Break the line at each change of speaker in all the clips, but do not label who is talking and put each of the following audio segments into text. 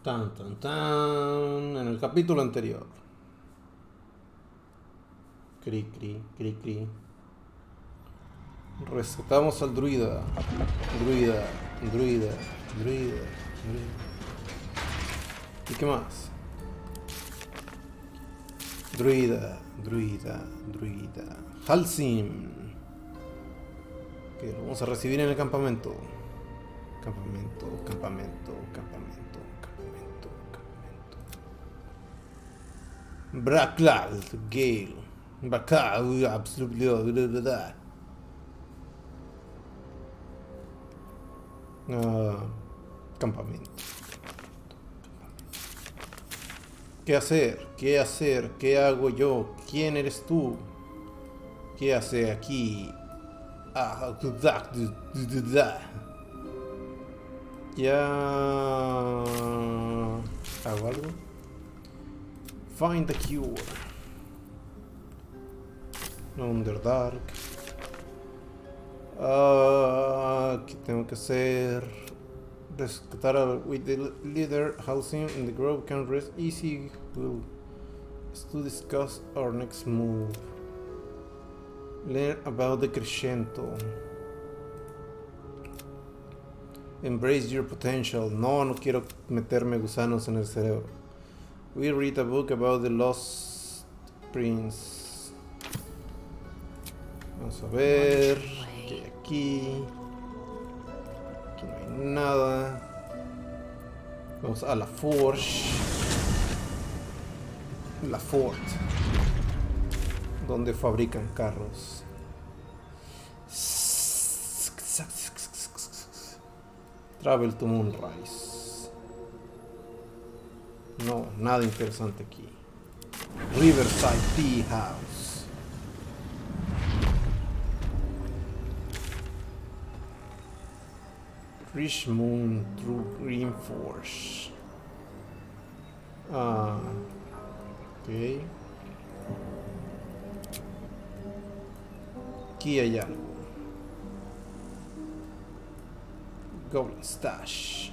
Tan, tan, tan. En el capítulo anterior. Cri, cri, cri, cri. Rescatamos al druida. Druida, druida, druida, druida. ¿Y qué más? Druida, druida, druida. Halsim. Que lo vamos a recibir en el campamento. Campamento, campamento, campamento, campamento, campamento. Braklal, Gale. Bakal, absolutely. Campamento. ¿Qué hacer? ¿Qué hacer? ¿Qué hago yo? ¿Quién eres tú? ¿Qué hace aquí? Ya hago algo. Find the cure. Underdark. ¿Qué tengo que hacer? Rescatar with the leader Halcyon in the grove can rest easy. We'll to discuss our next move. Learn about the crescendo. Embrace your potential. No quiero meterme gusanos en el cerebro. We read a book about the lost prince. Vamos a ver qué hay aquí. Aquí no hay nada. Vamos a la Forge. La Fort. Donde fabrican carros. Travel to Moonrise. No, nada interesante aquí. Riverside Tea House. Richmond True Greenforce. Ok. Aquí hay algo. Goblin Stash.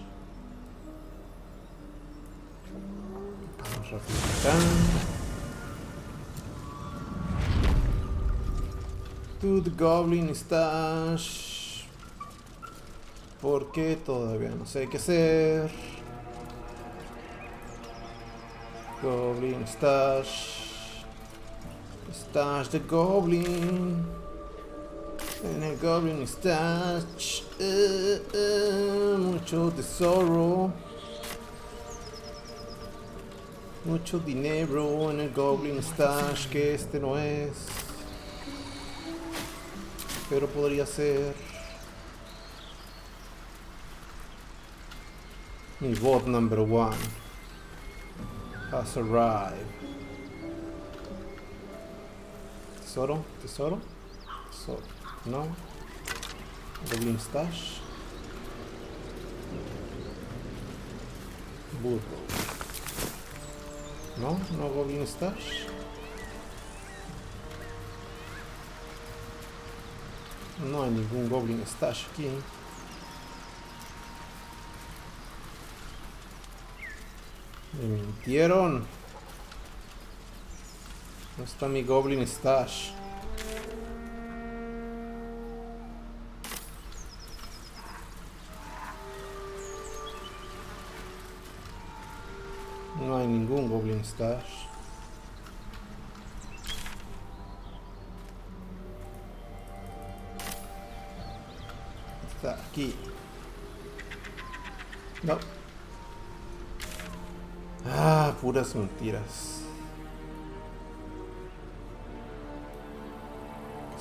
Vamos rápido acá. To the Goblin Stash. Porque todavía no sé qué hacer. Goblin Stash. Stash the Goblin. En el Goblin Stash. Mucho tesoro. Mucho dinero en el Goblin Stash, que este no es. Pero podría ser. Mi bot number 1 has arrived. Tesoro, tesoro, tesoro. No. Goblin Stash. Burro. No, no Goblin Stash. No hay ningún Goblin Stash aquí. Me mintieron. No está mi Goblin Stash. No hay ningún Goblin Stash. Está aquí. No. Puras mentiras.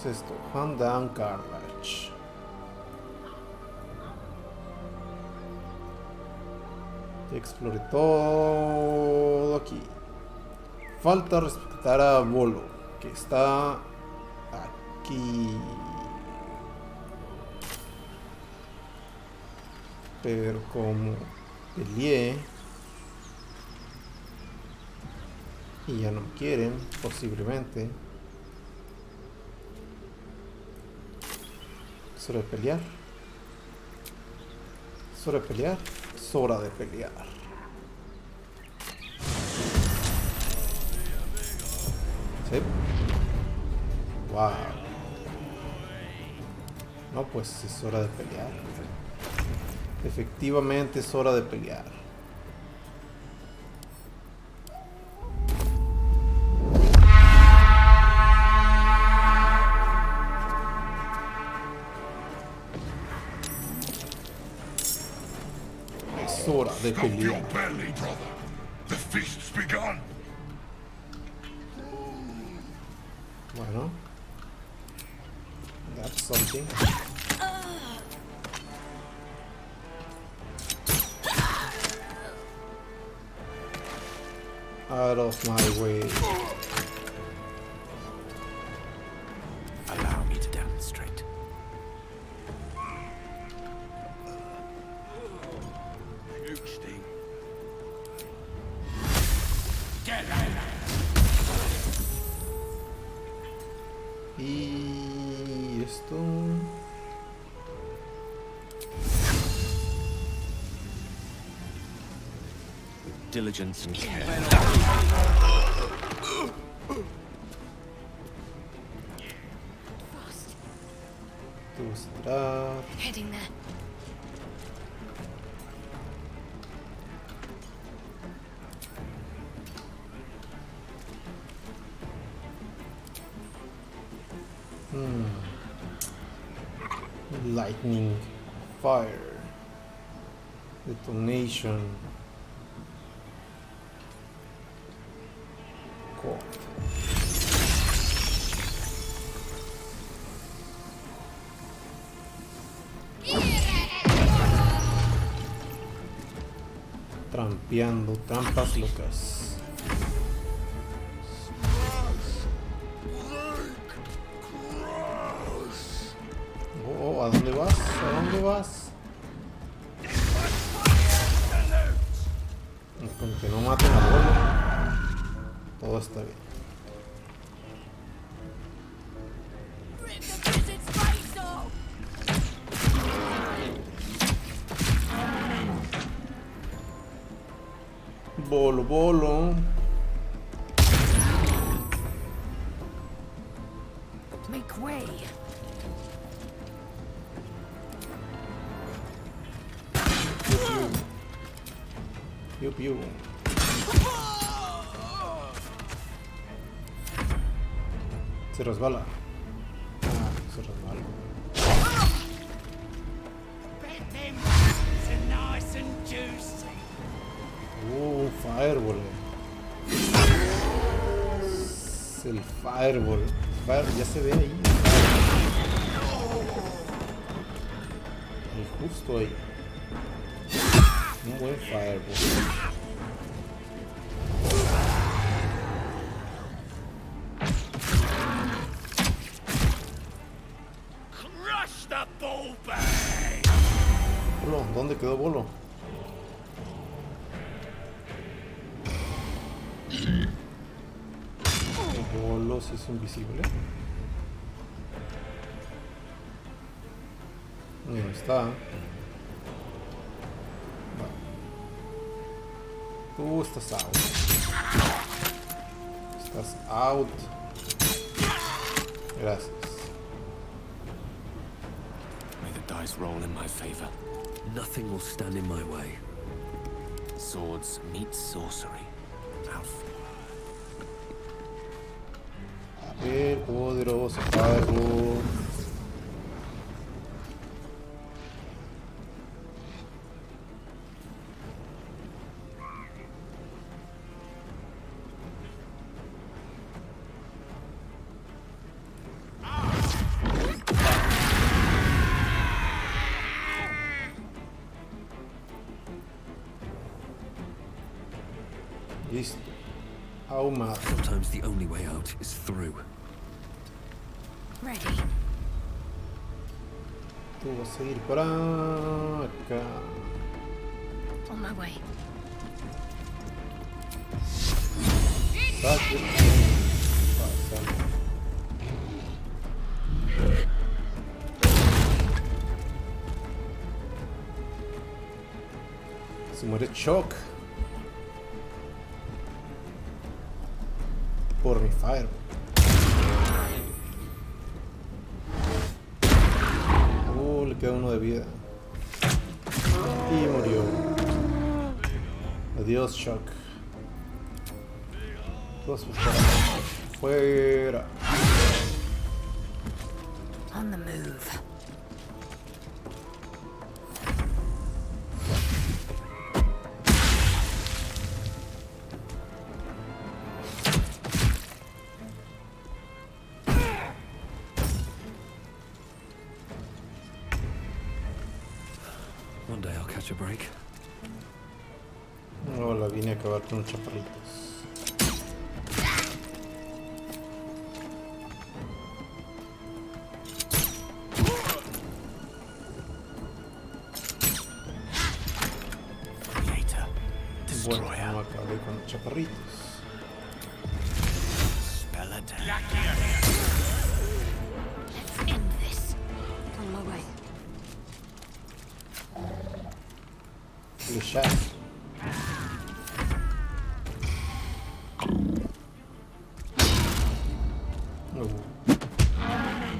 ¿Qué es esto? Hand down garbage. Explore todo aquí. Falta respetar a Bolo, que está aquí. Pero como peleé y ya no quieren, posiblemente. ¿Es hora de pelear? ¿Es hora de pelear? Es hora de pelear. Sí. Wow. No, pues es hora de pelear. Efectivamente es hora de pelear. Es hora de pelear. Bueno. That's something. Out of my way.
Allow me to demonstrate.
Y esto.
Diligence and care.
Heading there.
Lightning, fire, detonation, cool. Trampeando, trampas locas. Oh, ¿a dónde vas? ¿A dónde vas? Con que no maten a Bolo, todo está bien. Bolo, Bolo.
Make way.
Piu, piu. Se resbala. Ah, se resbala. Fireball. Es el Fireball. Ya se ve ahí. Y justo ahí. Un buen Fireball. Bolo, ¿dónde quedó Bolo? Bolo si es invisible. No está. Tú estás out. Estás out. Gracias.
May the dice roll in my favor. Nothing will stand in my way. Swords meet sorcery. Alf.
El poderoso Baldur. Listo. Ahumado.
Sometimes the only way out is through.
Ready.
Tú vas a ir para acá.
On my way.
Saque. Pasa. Se muere Shock. Por mi Fire. le queda uno de vida. Y murió. Adiós, Shock. Todos fuera.
On the move.
One day I'll catch a break.
No, la vine a acabar con los chaparritos.
Creator.
Bueno,
Destroyer.
no acabé con los chaparritos.
Spell a day.
Let's end this. On my way.
Le chat.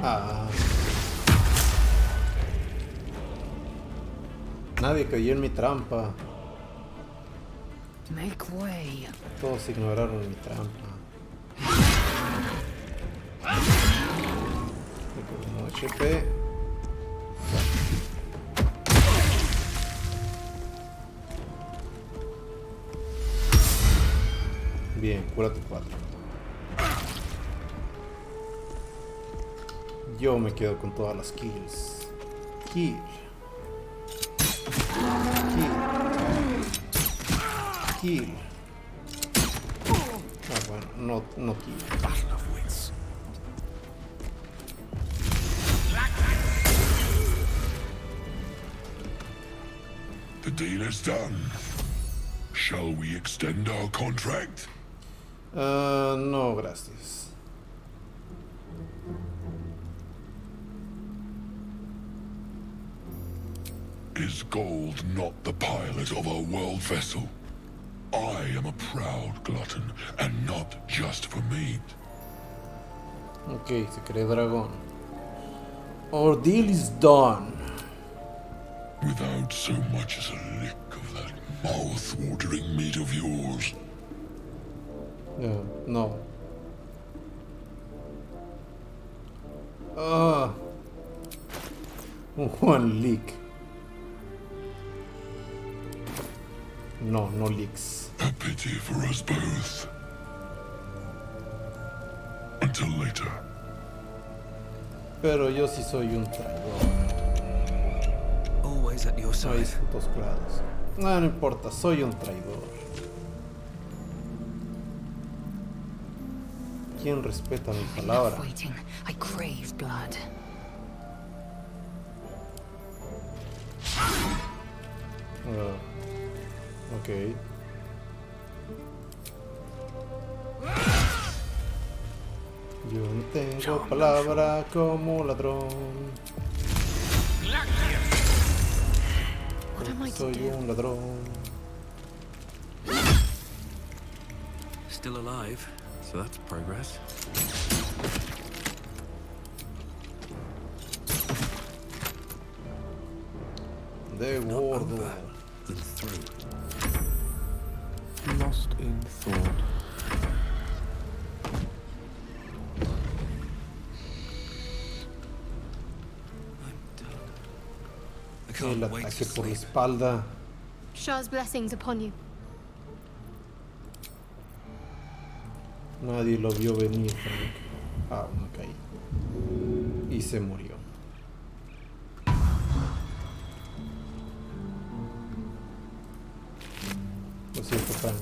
Ah. Nadie cayó en mi trampa.
Make way.
Todos ignoraron mi trampa. Como HP. Bien, cúrate 4. Yo me quedo con todas las kills. Kill. Kill. Kill. Ah, bueno, no kill.
Battle of wits.
The deal is done. Shall we extend our contract?
No, gracias.
Is gold not the pilot of our world vessel? I am a proud glutton, and not just for meat.
Ok, se cree dragón. Our deal is done.
Without so much as a lick of that mouth-watering meat of yours.
No. Ah. One leak. No leaks.
A pity for us both. Until later.
Pero yo sí soy un traidor.
Always at your
No hay
side.
puntos claros. No importa, soy un traidor. ¿Quién respeta mi palabra?
Enough waiting. I crave blood.
Ok. Yo no tengo palabra como ladrón.
What am I to
Soy
do?
un ladrón.
Still alive, so that's progress.
De
Not
gordo.
over, then through.
Lost in thought.
I'm done. I
El
can't wait to
ataque por la
sleep.
espalda.
Shah's blessings upon you.
Nadie lo vio venir, Frank. Ah, me caí. Y se murió. Lo siento, Frank.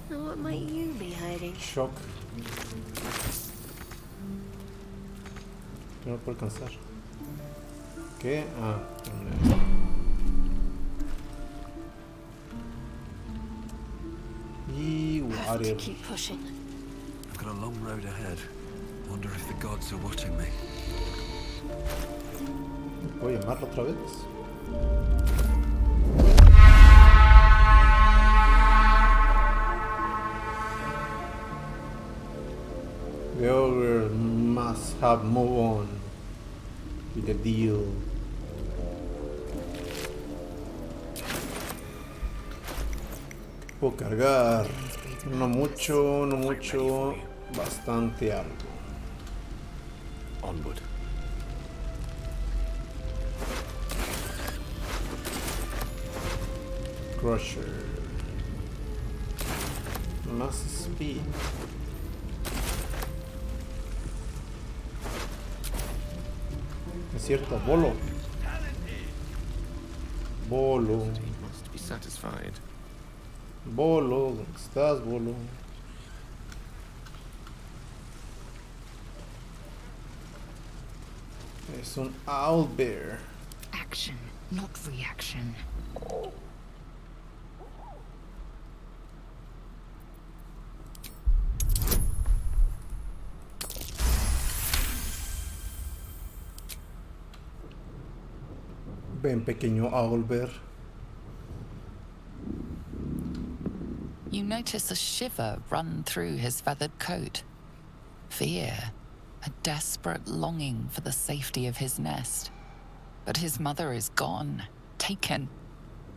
Now what might you be hiding?
Shock. No puedo alcanzar. ¿Qué? Ah, no. Y
Have to
Warrior.
keep pushing.
I've got a long road ahead. Wonder if the gods are watching me.
¿Puedo llamarlo otra vez? The ogre must have moved on with the deal. puedo cargar. No mucho, no mucho. Bastante algo.
Onward.
Crusher. Más speed. Es cierto, Bolo. Bolo.
He must be satisfied.
Bolo, ¿dónde estás, Bolo? Es un owlbear.
Action, not reaction.
Ven, pequeño owlbear.
You notice a shiver run through his feathered coat. Fear, a desperate longing for the safety of his nest. But his mother is gone, taken.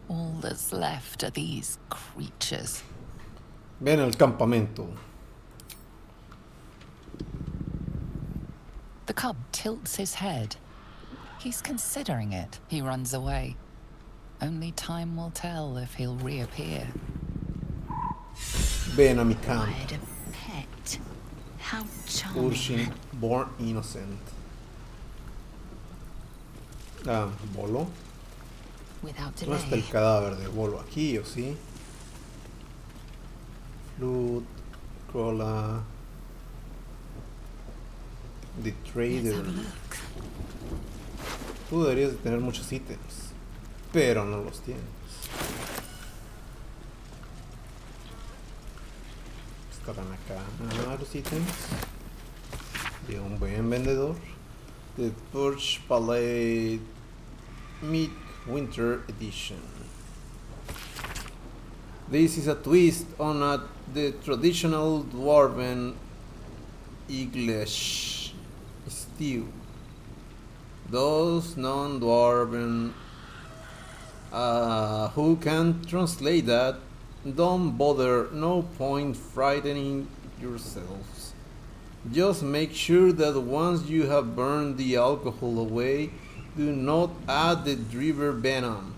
All that's left are these creatures.
Ven al campamento.
The cub tilts his head. He's considering it. He runs away. Only time will tell if he'll reappear.
Ven a mi camp.
Acquired a pet. How charming.
Urchin born innocent. Ah, Bolo.
Without
¿Dónde está el
delay.
cadáver de Bolo? ¿Aquí o sí? Flute, Crola, The
Let's
Trader.
have a look.
Tú deberías de tener muchos ítems, pero no los tienes. Estarán acá los ítems de un buen vendedor. The Purge Palette Midwinter Edition. This is a twist on the traditional dwarven English stew. Those non-dwarven who can translate that, don't bother, no point frightening yourselves. Just make sure that once you have burned the alcohol away, do not add the driver venom.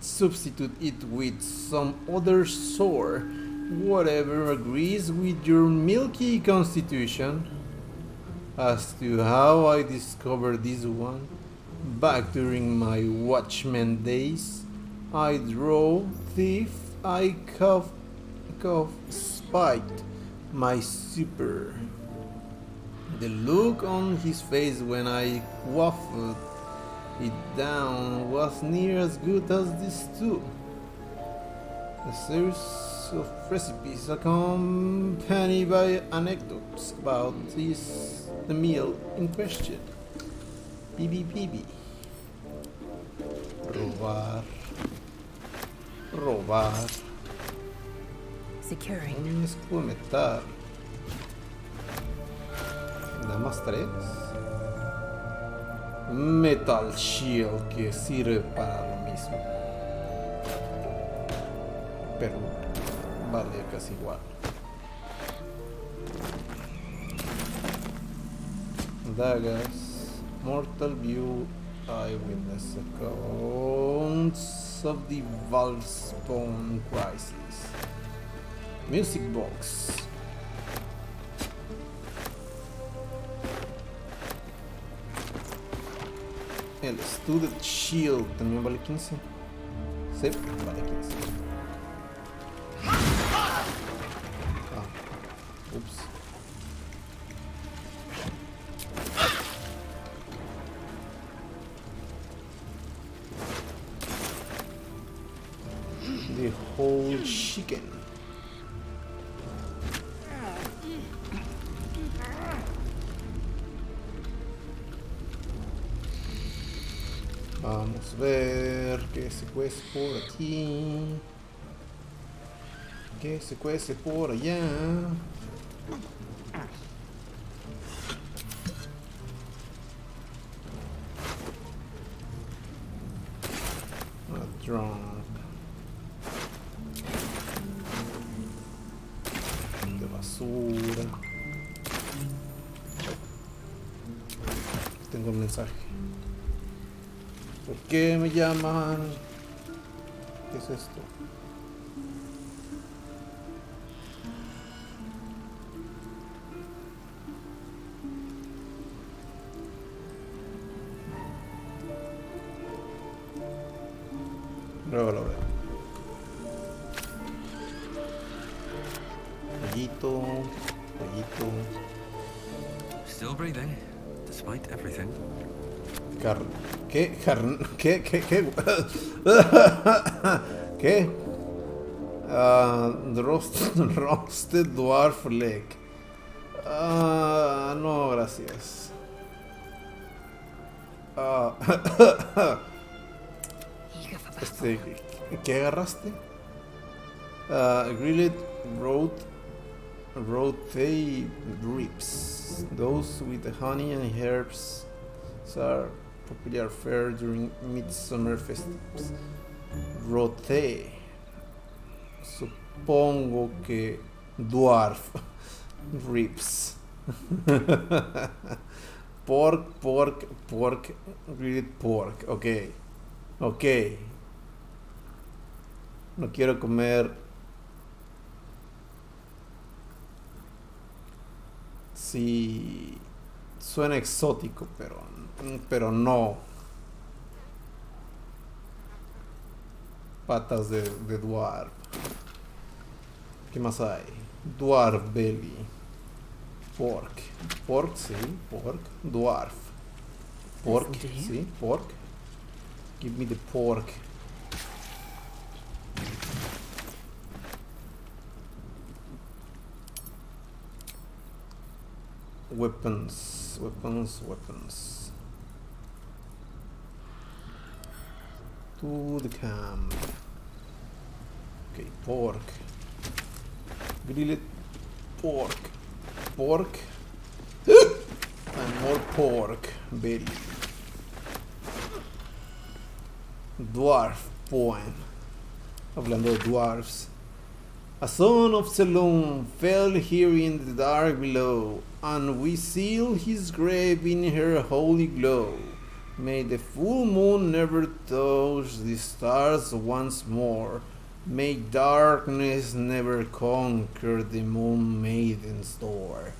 Substitute it with some other sore, whatever agrees with your milky constitution. As to how I discovered this one, back during my watchman days, I drove, thief, I cough, spiked my super. The look on his face when I quaffed it down was near as good as this too. A series of recipes accompanied by anecdotes about the meal in question. PB. Robar.
Securing.
Un escudo de metal. Nada más 3. Metal Shield, que sirve para lo mismo. Pero vale casi igual. Dagas, Mortal View, Eyewitness Accounts of the Valspawn Crisis. Music Box. El Studded Shield también vale 15. Sí, vale 15. Ups. The whole chicken. Vamos a ver qué se cuece por aquí. ¿Qué se cuece por allá? A drunk. tengo un mensaje. ¿Por qué me llaman? ¿Qué es esto? Luego lo veo. Pollito, pollito.
Still breathing, despite everything.
¿Qué? ¿Qué? ¿Qué? Roasted dwarf leg. No, gracias.
Eager for battle.
¿Qué agarraste? Grilled rote ribs. Those with the honey and herbs are popular fare during midsummer festivals. Rote. Supongo que dwarf ribs. pork, grilled pork. Ok. No quiero comer. Sí, suena exótico, pero no. Patas de dwarf. ¿Qué más hay? Dwarf belly. Pork, sí, pork. Dwarf. Pork, sí, pork. Give me the pork. Weapons. To the camp. Okay, pork. Grilled pork. And more pork belly. Dwarf poem. Hablando de dwarfs. A son of Selûne fell here in the dark below, and we seal his grave in her holy glow. May the full moon never touch the stars once more. May darkness never conquer the moon maiden's door.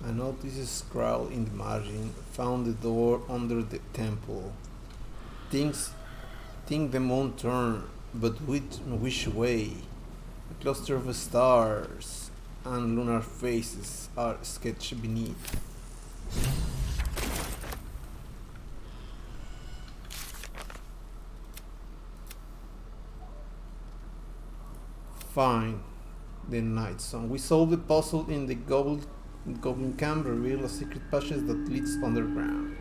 A notice scrawled in the margin found the door under the temple. Think the moon turned, but which way? A cluster of stars and lunar faces are sketched beneath. Fine. The night song. We solved the puzzle in the Goblin Camp, reveal a secret passage that leads underground.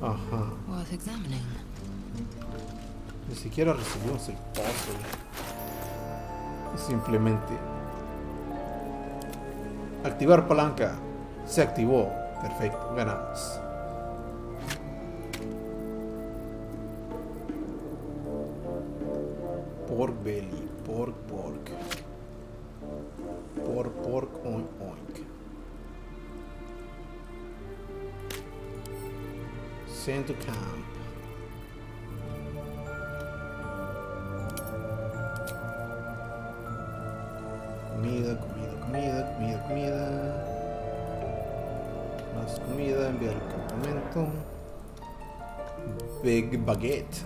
Ajá.
Worth examining.
Ni siquiera recibimos el puzzle. Simplemente activar palanca. Se activó. Perfecto, ganamos. Pork belly, pork. Pork, oink. Send to camp. Comida. Más comida, enviar al campamento. Big baguette.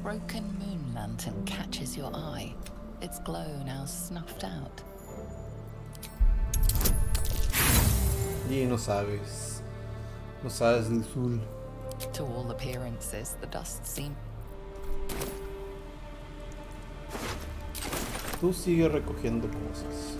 Broken moon lantern catches your eye. Its glow now snuffed out.
Y no sabes del sur.
To all appearances, the dust seemed
Tú sigues recogiendo cosas.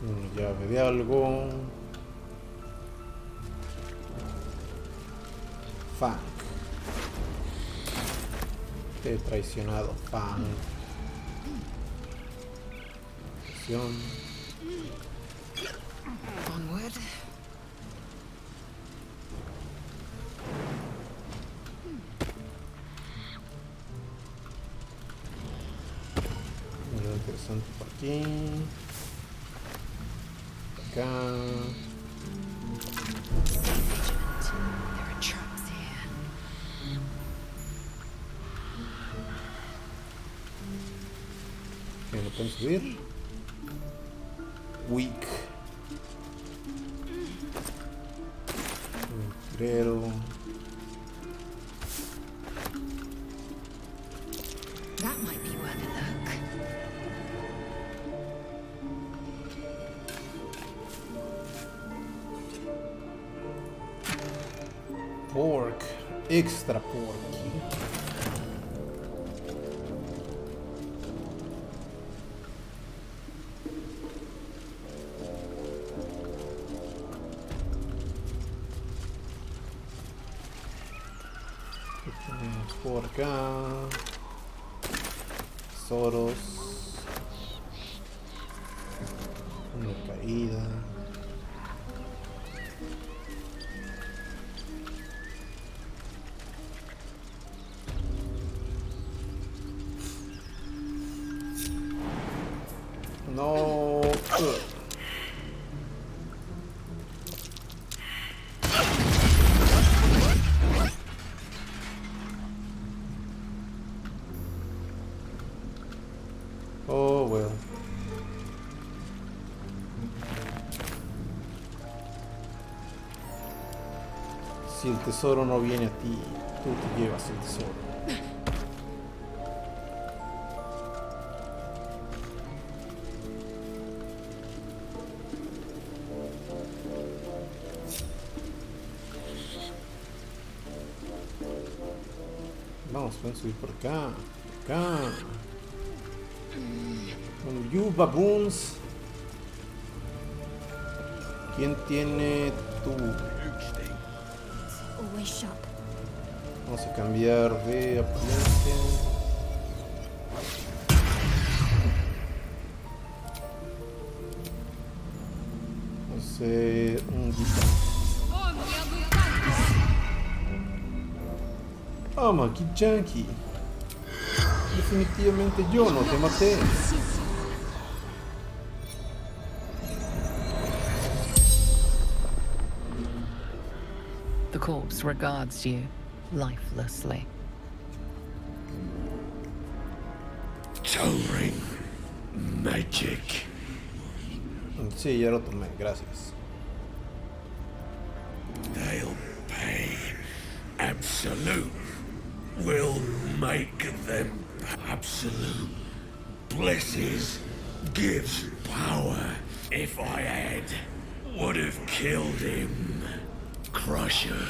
Una llave de algo. Fang. Te he traicionado, Fang. Presión.
Onward.
Algo interesante por aquí. Acá.
There are traps here.
¿Quién lo pueden subir? Weak. Un tirero.
That might be worth a look.
Pork. Extra pork. ¿Qué tenemos por acá? Tesoros. Una caída. No. Oh, well. Si el tesoro no viene a ti, tú te llevas el tesoro. Vamos, pueden subir por acá. Por acá. Con you baboons. ¿Quién tiene tu?
Always sharp.
Vamos a cambiar de apariencia. Vamos a hacer un guitarra. Ah, Maki Yankee. Definitivamente yo no te maté.
The corpse regards you lifelessly.
Towering magic.
Sí, ya lo tomé, gracias.
They'll pay. Absolute will make them absolute. Blesses, gives power. If I had, would have killed him. Crusher,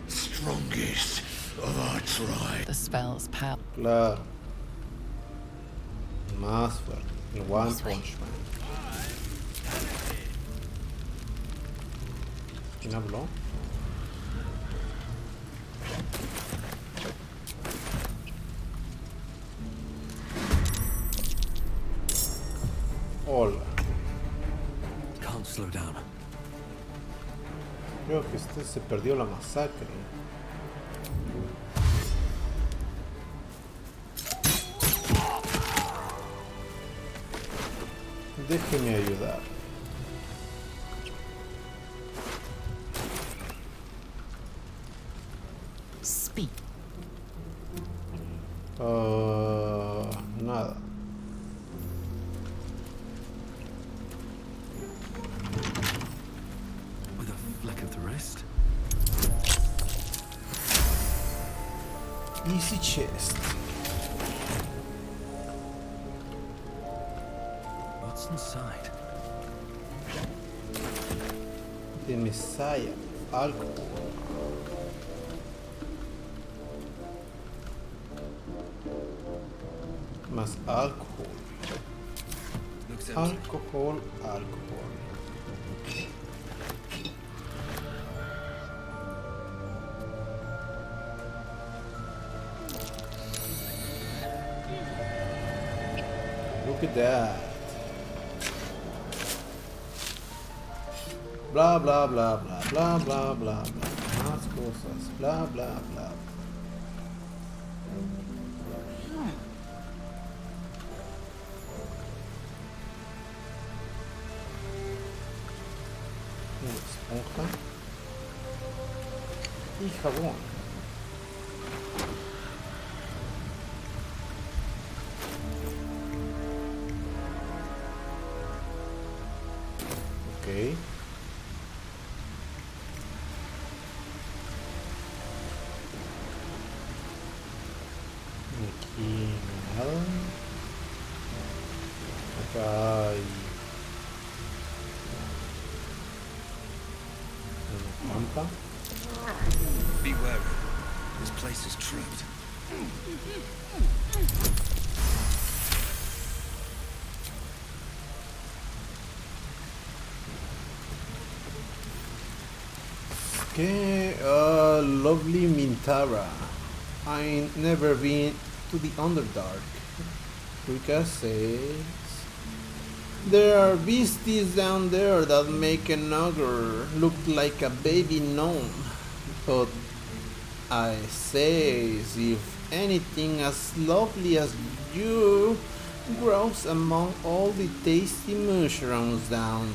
strongest of our tribe.
The spell's power.
Claro. Más fuerte. El One Punch Man. ¿Quién habló? Hola.
Can't slow down.
Creo que este se perdió la masacre. Déjeme ayudar.
Speak.
Nada.
With a flick of the wrist.
Easy chest.
What's inside?
The Messiah. Alcohol. Más alcohol.
Looks
Alcohol, alcohol. Look at that. Bla bla bla bla bla bla bla bla. Más cosas. Bla bla bla. Una esponja. Y jabón. Ok. Aquí nada. Acá hay una trampa.
Be wary. This place is trapped.
Okay, lovely Mintara. I ain't never been to the Underdark. Rika says there are beasties down there that make an ogre look like a baby gnome. But I says if anything as lovely as you grows among all the tasty mushrooms down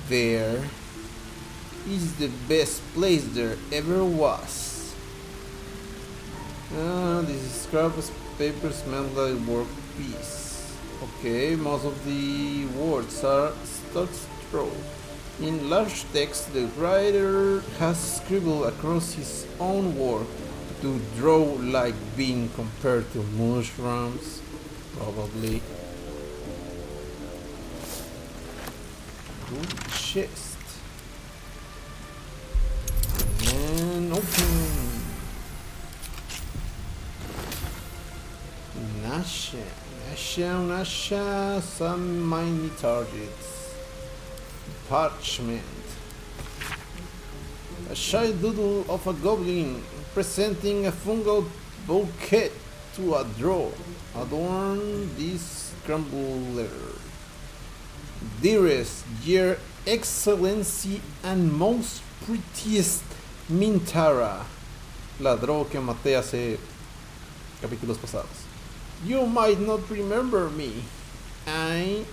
there, is the best place there ever was. This scrap paper smells like work piece. Okay, most of the words are stuck through. In large text, the writer has scribbled across his own work to draw like being compared to mushrooms, probably. Good chest. And open. Nasha, some mini targets. Parchment. A shy doodle of a goblin presenting a fungal bouquet to a drawer. Adorn this crumbler. Dearest, your excellency and most prettiest Mintara, ladrón que maté hace capítulos pasados. You might not remember me. I'm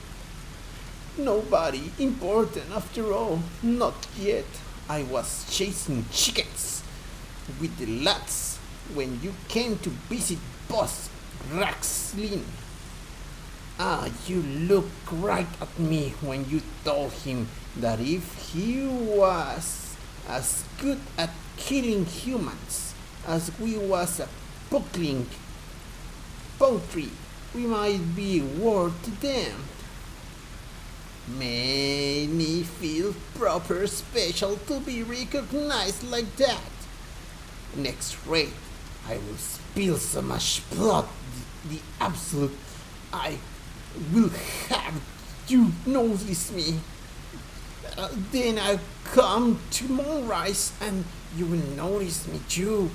nobody important after all. Not yet. I was chasing chickens with the lads when you came to visit Boss Raxlin. You looked right at me when you told him that if he was as good at killing humans as we was at buckling poultry, we might be worth to them. Made me feel proper special to be recognized like that. Next rate, I will spill so much blood, the absolute I will have you notice me. Then I'll come to Moonrise and you will notice me too.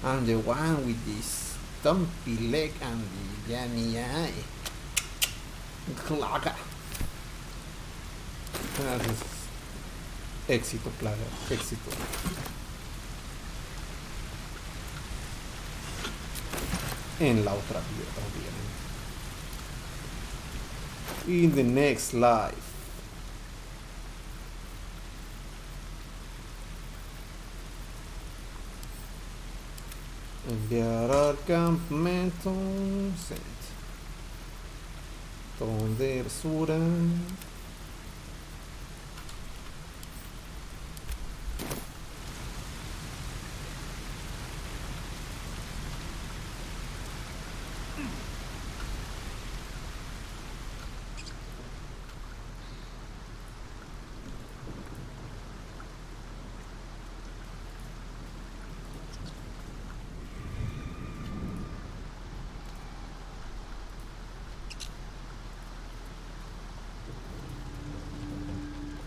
I'm the one with this stumpy leg and the yummy eye. Claga. Éxito, plaga, éxito. En la otra vida, obviamente. In the next life. Enviar al campamento sent. Donde basura.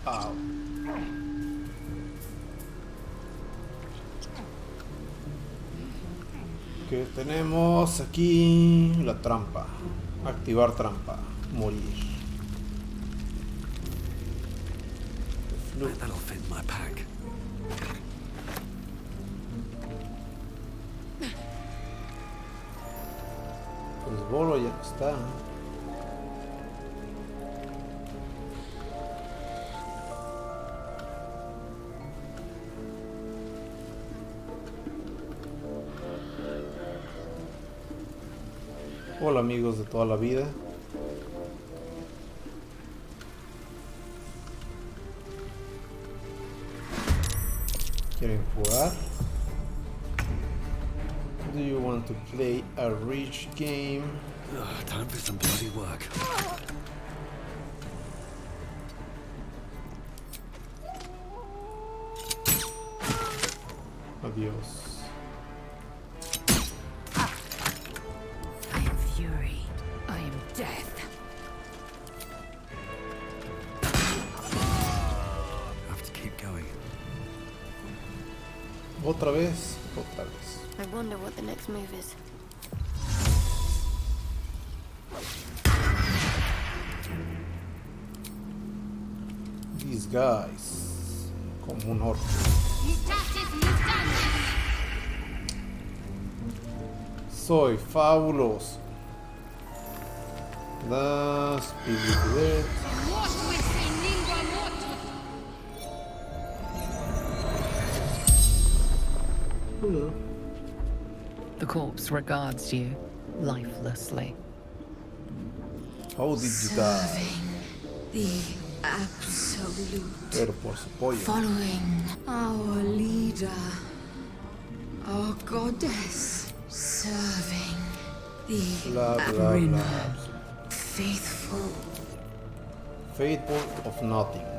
Au. Que tenemos aquí la trampa. Activar trampa. Morir.
That'll fit my pack.
Pues Bolo ya no está. Hola amigos de toda la vida. ¿Quieren jugar? Do you want to play a rich game?
Ugh, time for some bloody work.
Adiós.
I am fury. I am death.
Have to keep going.
Otra vez, otra vez.
I wonder what the next move is.
These guys. Como un orco. Soy fabuloso. The spirit.
The corpse regards you lifelessly.
How did you die?
The absolute.
Pero por su pollo.
Following our leader, our goddess, serving the
Bla bla
Arena.
bla.
Faithful.
Faithful of nothingness.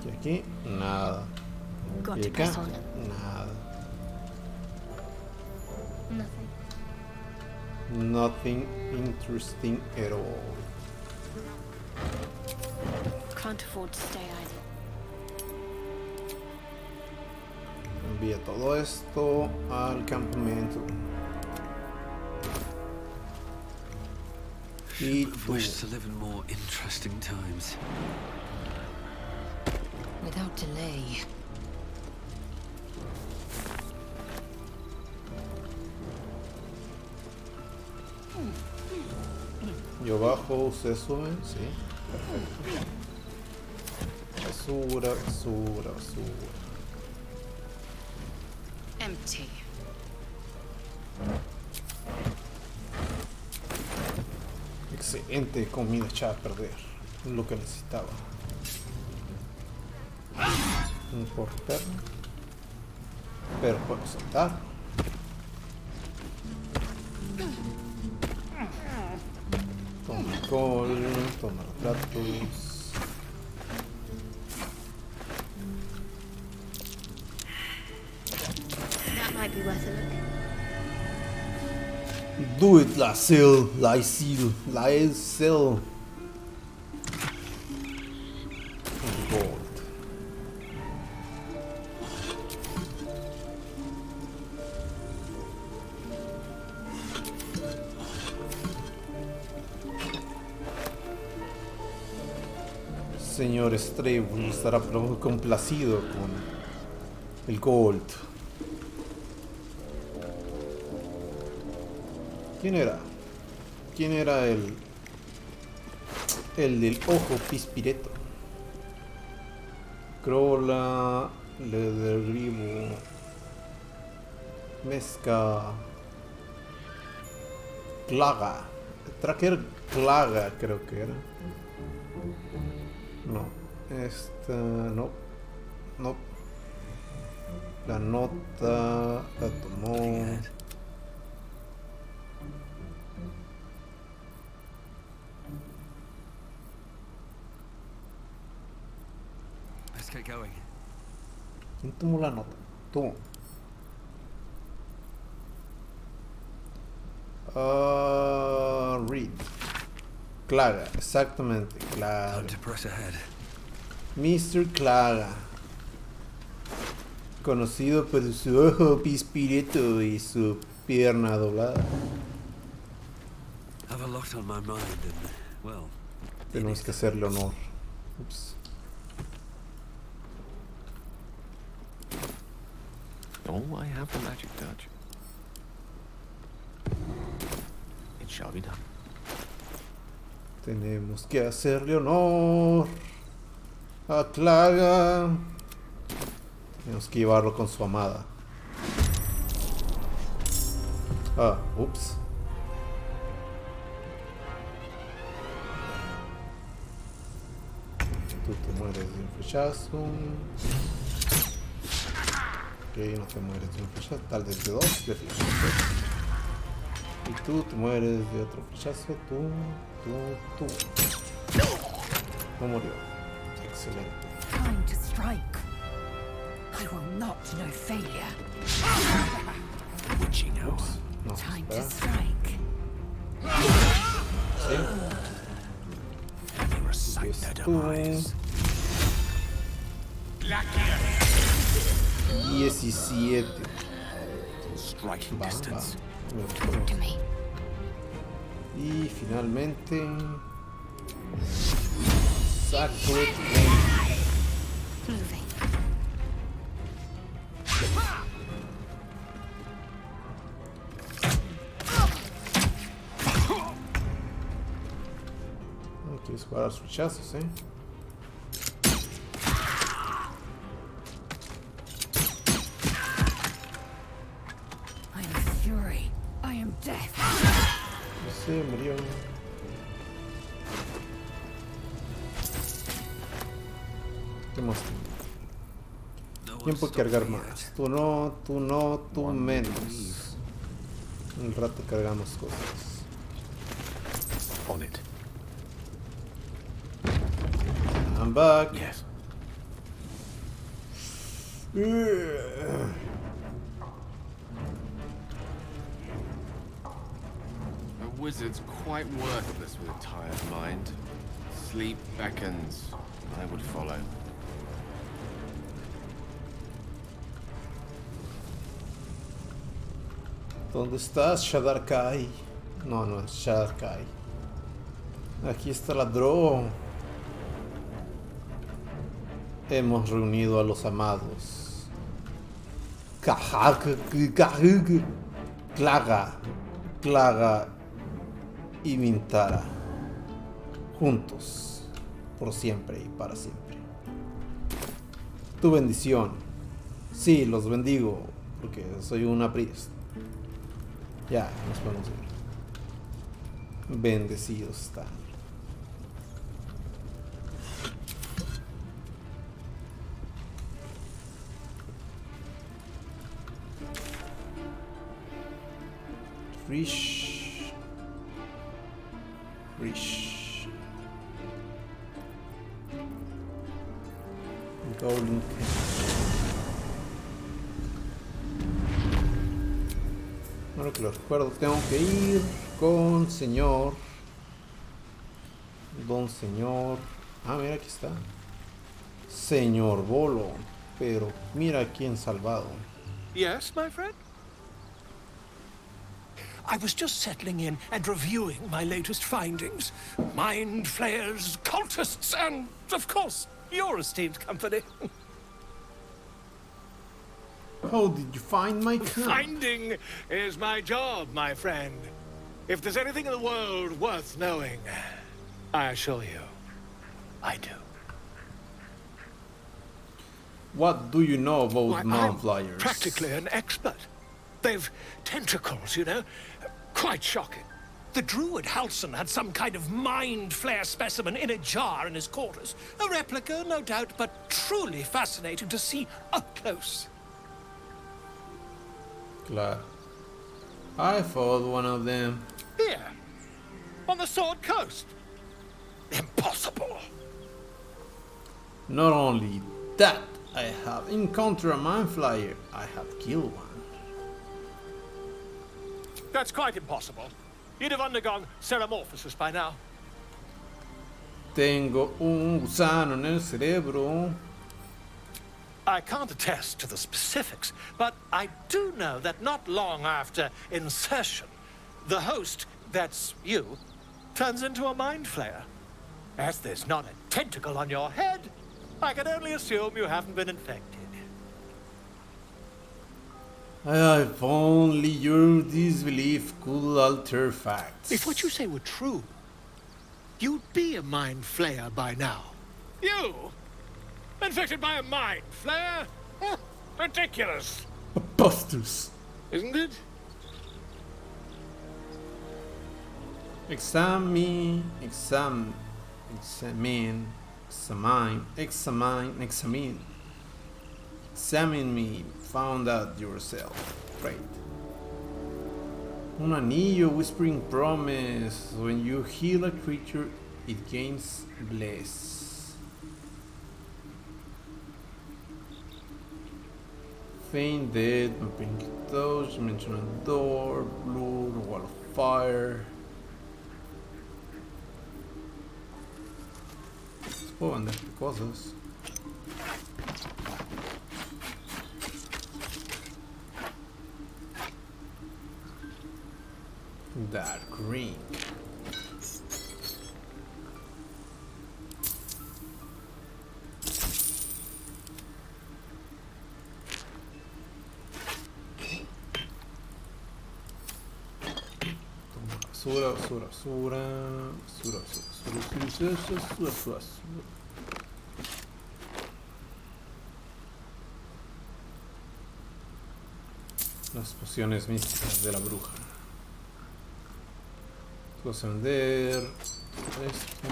Y aquí, nada.
Got
Y
to
acá,
press on it.
nada.
Nothing.
Nothing interesting at all.
Can't afford to stay idle.
Envía todo esto al campamento. Y tú.
Wish to live in more interesting times.
Without delay.
Yo bajo, ustedes suben, sí. Perfecto. Basura, basura, basura.
Empty.
Excelente comida echada a perder. Es lo que necesitaba. No puedo romperlo. Pero puedo saltar. Toma alcohol, toma los platos.
That might be worth a look.
Do it, Lysel, Lysel, Lysel. Gold. Señor Ztraywolf estará complacido con el gold. ¿Quién era? ¿Quién era el del ojo pispireto? Crola, le derribo, Mezca, Claga, Tracker Claga creo que era. No, esta no, no. La nota la tomó.
Let's get going.
¿Quién tomó la nota? Tú. Reed. Claga, exactamente, Claga.
Time to press ahead.
Mr. Claga. Conocido por su ojo pispireto y su pierna doblada.
Have a lot on my mind and, well,
Tenemos que hacerle honor. Ups.
Oh, I have the magic touch. It shall be done.
Tenemos que hacerle honor a Claga. Tenemos que llevarlo con su amada. Ah, ups. Tú te mueres de un flechazo. Ok, no te mueres de un flechazo. Tal vez de dos de flechazo. Y tú te mueres de otro flechazo. Tú. No murió. Excelente.
Time to strike. I will not know failure.
witching hour.
Ups. No,
Time to
espera.
strike.
Sí.
You recite their demise.
17.
Striking
Va,
distance.
me
Talk
gustó.
to me.
Y finalmente. Sacred
Moving.
No quieres jugar a los rechazos,
I am fury. I am death.
No sé, murió. ¿Qué más? Tiempo de cargar más. Tú no, tú menos. Un rato cargamos cosas.
On it.
I'm back.
Yes.
A wizard's quite worthless with a tired mind. Sleep beckons. I would follow.
¿Dónde estás, Shadarkai? No, no es Shadarkai. Aquí está la Drow. Hemos reunido a los amados. Claga y Mintara. Juntos. Por siempre y para siempre. Tu bendición. Sí, los bendigo. Porque soy una priest. Ya, nos podemos ir. Bendecidos están. Rish. Golden Cat. Ahora que lo recuerdo, tengo que ir con señor. Don señor. Ah, mira, aquí está. Señor Bolo. Pero mira quién salvado.
Yes, my friend? I was just settling in and reviewing my latest findings. Mind flayers, cultists, and, of course, your esteemed company.
How did you find my camp?
Finding is my job, my friend. If there's anything in the world worth knowing, I assure you, I do.
What do you know about
Why,
Mount
I'm
Flyers?
practically an expert. They've tentacles, you know? Quite shocking. The druid Halson had some kind of mind flare specimen in a jar in his quarters. A replica, no doubt, but truly fascinating to see up close.
Claro. I fought one of them.
Here, on the Sword Coast. Impossible.
Not only that, I have encountered a mind flyer. I have killed one.
That's quite impossible. You'd have undergone ceramorphosis by now.
Tengo un gusano en el cerebro.
I can't attest to the specifics, but I do know that not long after insertion, the host, that's you, turns into a mind flayer. As there's not a tentacle on your head, I can only assume you haven't been infected.
If only your disbelief could alter facts.
If what you say were true, you'd be a mind flayer by now. You? Infected by a mind flayer? Ridiculous.
Posters.
Isn't it?
Examine me, found out yourself. Right. Un anillo, whispering promise. When you heal a creature, it gains bless. Feign dead, vampiric touch, mention a door, blue, wall of fire. Puedo vender cosas. Dark green. Basura. Las pociones místicas de la bruja. Vamos a vender esto.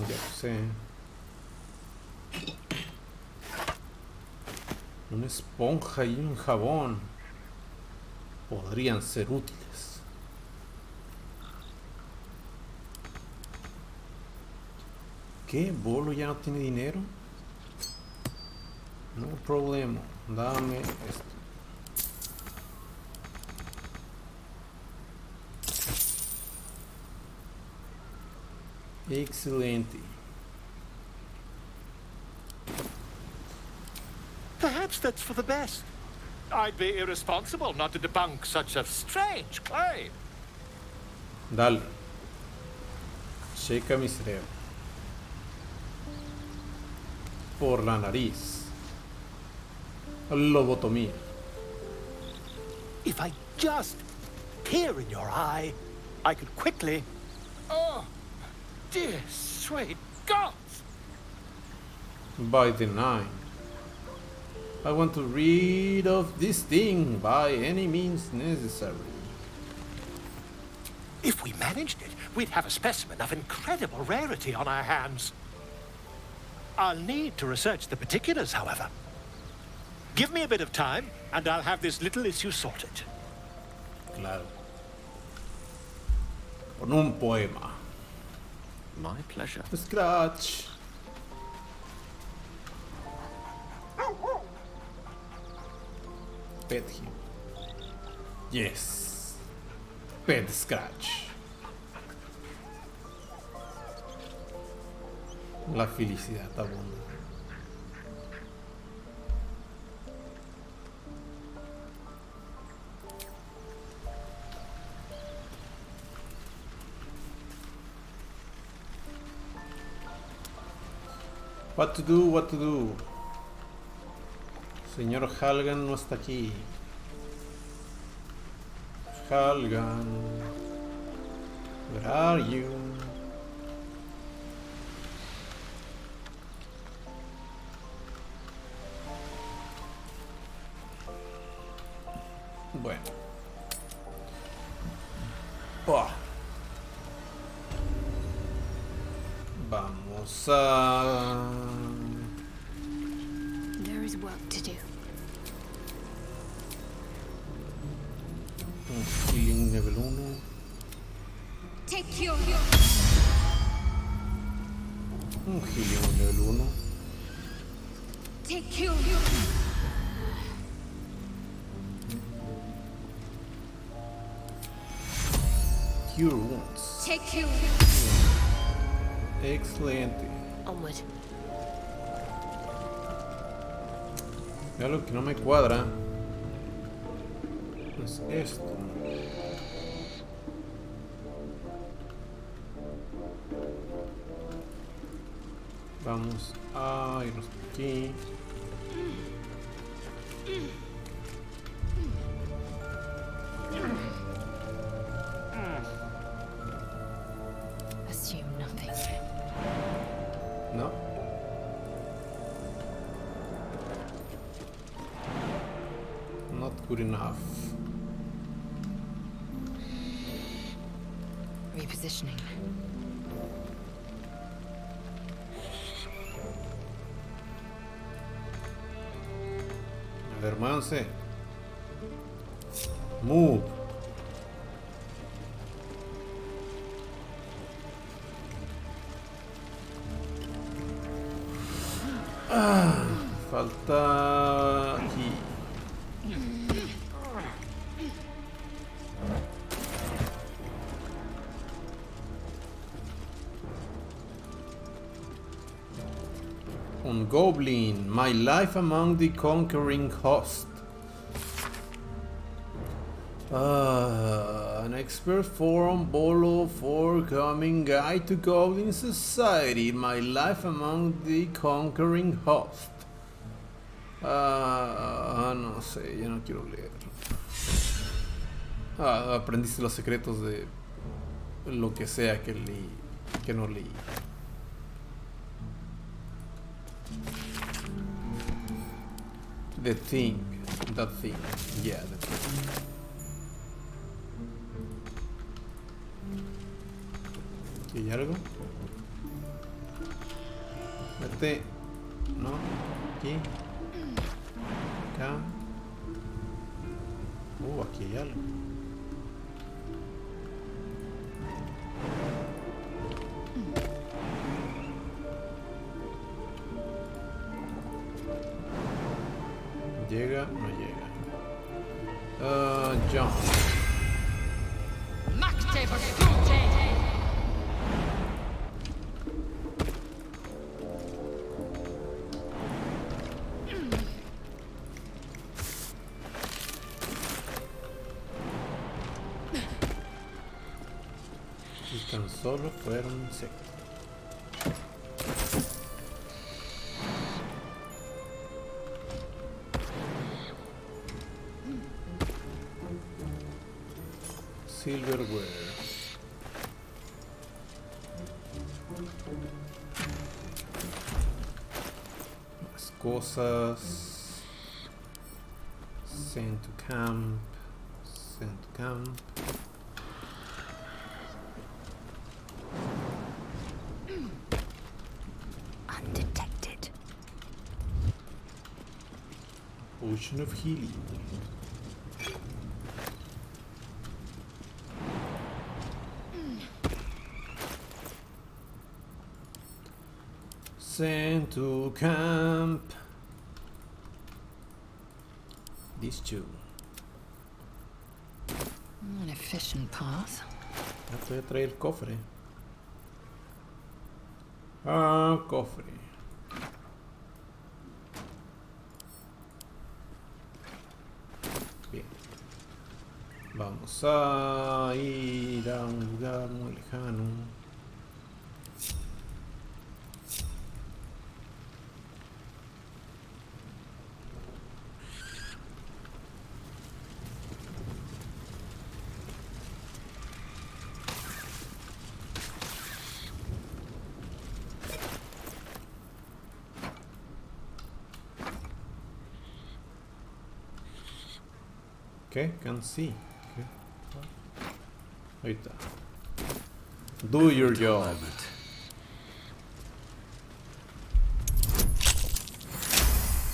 Ya sé. Una esponja y un jabón podrían ser útiles. ¿Qué? ¿Bolo ya no tiene dinero? No problema. Dame esto. Excelente.
Perhaps that's for the best. I'd be irresponsible not to debunk such a strange claim.
Dale. Checa mi cerebro. Por la nariz. Lobotomía.
If I just peer in your eye, I could quickly... Oh, dear sweet gods!
By the 9. I want to rid of this thing by any means necessary.
If we managed it, we'd have a specimen of incredible rarity on our hands. I'll need to research the particulars, however. Give me a bit of time, and I'll have this little issue sorted.
Claro. Con un poema.
My pleasure.
Scratch. Pet him. Yes. Pet Scratch. La felicidad abunda. What to do, what to do. Señor Halgan no está aquí. Halgan, where are you? Bueno. Oh. Vamos a...
There is work to do.
Healing level 1.
Take your...
Un Helium level 1.
Take cure.
Cure Wounds.
Take cure.
Excelente.
Onward.
Ya lo que no me cuadra es esto. Vamos a irnos por aquí.
Assume nothing.
No. Not good enough.
Repositioning.
A ver, muévanse. Move. Falta aquí. Un goblin, my life among the conquering host. An expert forum bolo for coming guide to goblin society, my life among the conquering host. No sé, yo no quiero leer. Aprendiste los secretos de lo que sea que leí, que no leí. The thing, that thing, yeah, the thing. ¿Aquí hay algo? Vete. No, aquí. Acá. Aquí hay algo. Llega, no llega. Jump. Y tan solo fueron insectos. Silverware. Más cosas. Send to camp. Send to camp.
Undetected.
Potion of healing. Send to camp. These two.
An efficient path.
Ya te voy a traer el cofre. Cofre. Bien. Vamos a ir a un lugar muy lejano. Okay, can see. Okay. Ahí está. Do your job.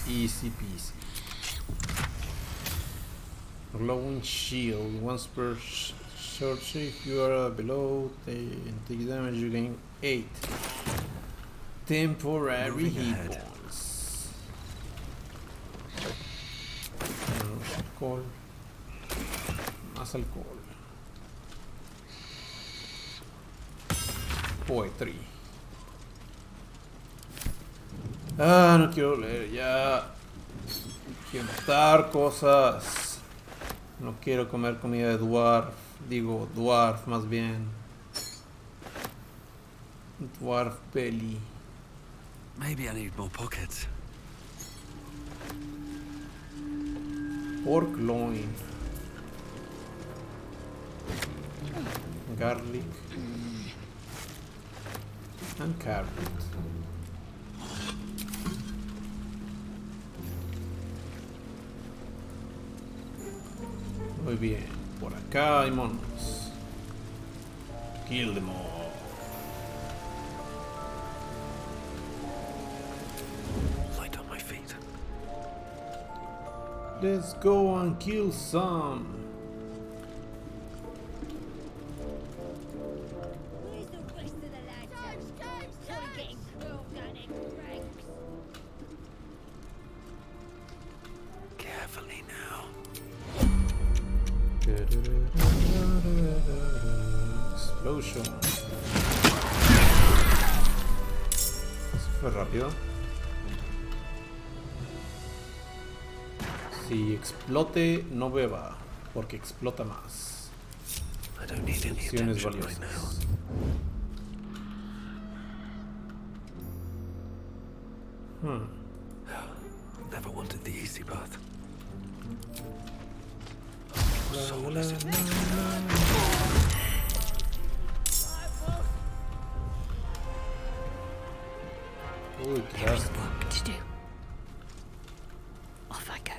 Easy peasy. Glowing shield. Once per search, if you are below and take damage, you gain 8. Temporary
Moving
hit
ahead.
points. Alcohol. Más alcohol. Poetry. Ah, no quiero leer ya. Quiero matar cosas. No quiero comer comida de dwarf. Digo, dwarf más bien. Dwarf belly.
Maybe I need more pockets.
Pork loin. Garlic. And carrot. Muy bien. Por acá hay monos. Kill them all.
Light on my feet.
Let's go and kill some.
Where's the rest of the lads? We're getting curled down in ranks.
Carefully now.
Explosion. Eso fue rápido. Si explote, no beba, porque explota más.
I don't need any
Opciones
attention right now.
valiosas.
Never wanted the easy path.
Uy, qué
There is
asco.
work to do. Off I go.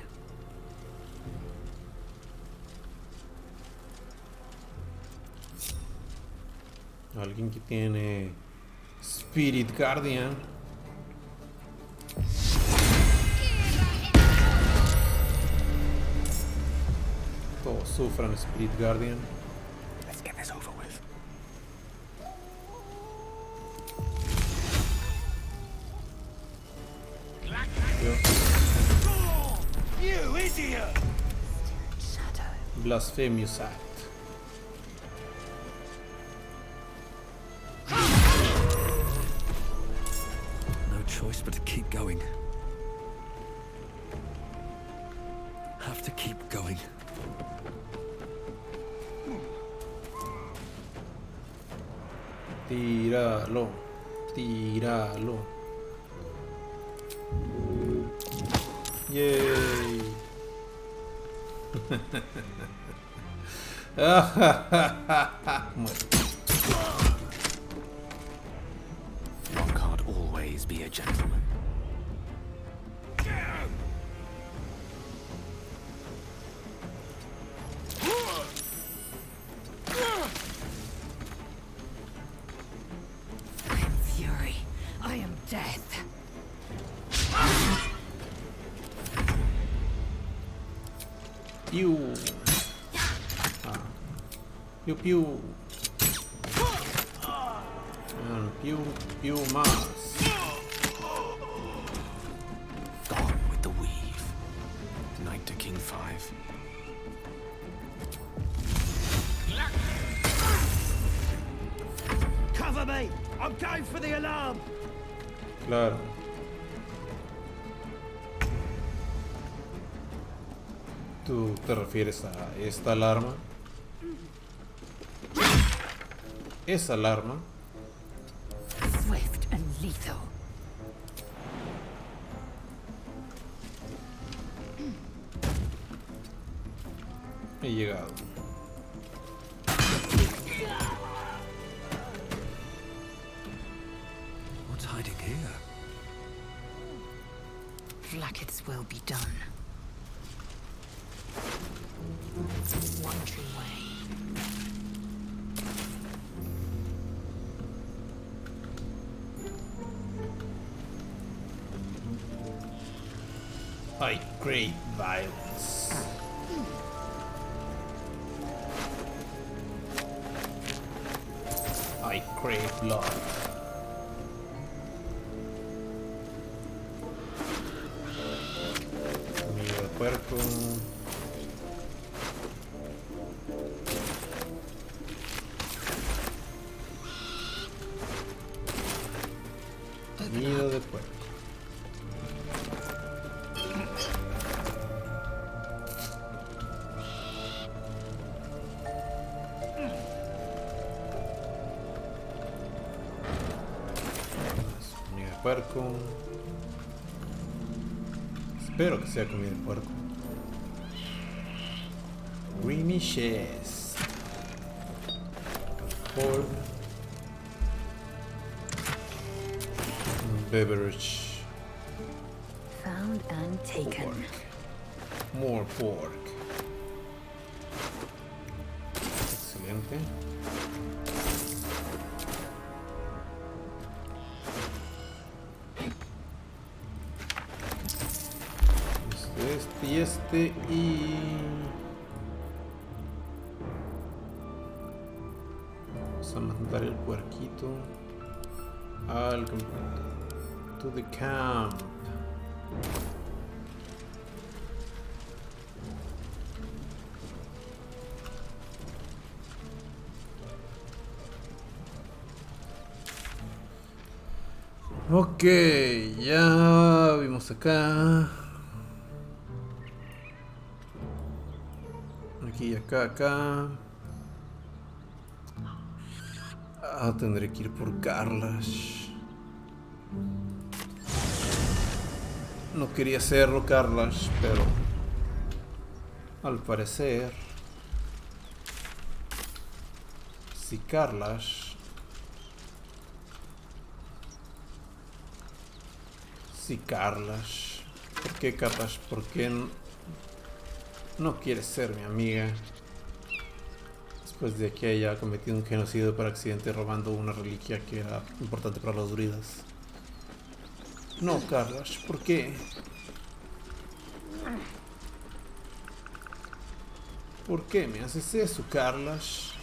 Alguien que tiene Spirit Guardian. Todos sufran Spirit Guardian.
Let's get this over with.
You idiot!
Shadow.
Blasphemous Act.
No choice but to keep going. Have to keep going.
Tíralo. Tíralo. Yay. Muere.
One can't always be a gentleman.
I am fury. I am death.
Piu. Ah. Piu piu. Piu piu más.
Gone with the weave. Knight to King 5.
Cover me! I'm going for the alarm!
Claro. ¿Tú te refieres a esta alarma? Esa alarma.
Swift and lethal.
He llegado.
What's hiding here?
Blacket's will be done. One true way.
I crave violence. I crave blood. puerco. Nido de puerco. Comida de puerco. Espero que sea comida de puerco. Creamy cheese. Pork. Beverage.
Found and taken.
Pork. More pork. Excelente. Este y... Vamos a mandar el puerquito al campamento. To the camp. Ok, ya vimos acá. Aquí, acá. Ah, tendré que ir por Carlas. No quería hacerlo, Carlas, pero al parecer, si Carlas, ¿por qué Carlas? ¿Por qué no quieres ser mi amiga? Después de que haya cometido un genocidio por accidente robando una reliquia que era importante para los druidas. No, Carlos, ¿por qué? ¿Por qué me haces eso, Carlos?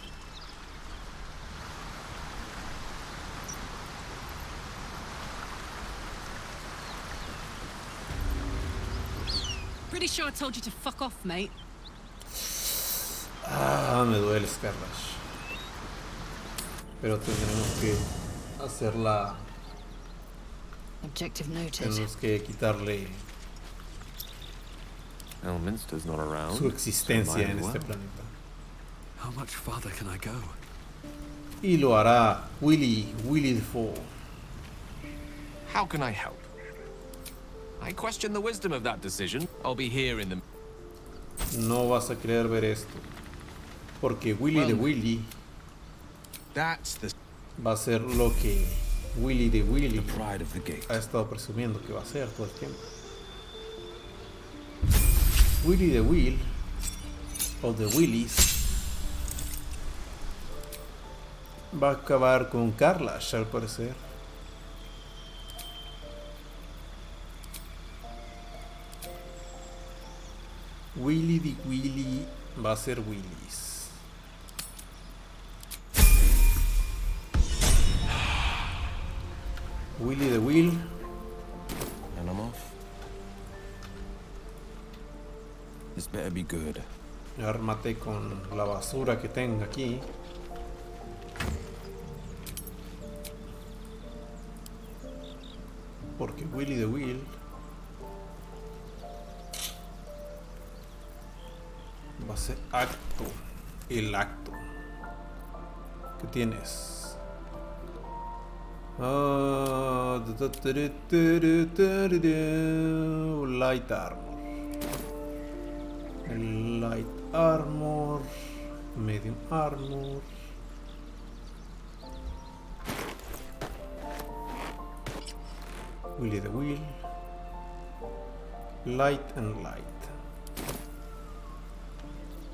Pretty sure I told you to fuck off, mate.
Ah, me dueles, Carlos. Pero tendremos que hacerla.
Objective noted.
Tenemos que quitarle
Elminster's not around.
su existencia en este planeta.
How much farther can I go?
Y lo hará Willy the Fool.
How can I help? I question the wisdom of that decision. I'll be here in the...
No vas a querer ver esto. Porque Willy the Willy va a ser lo que Willy the Willy ha estado presumiendo que va a ser todo el tiempo. Willy the Will o The Willys va a acabar con Carlash al parecer. Willy the Willy va a ser Willys. Willy the Will.
And I'm off. This better be good.
Ármate con la basura que tenga aquí. Porque Willy the Will va a ser acto. El acto. ¿Qué tienes? Light armor. Light armor. Medium armor. Willy the Will. Light and light.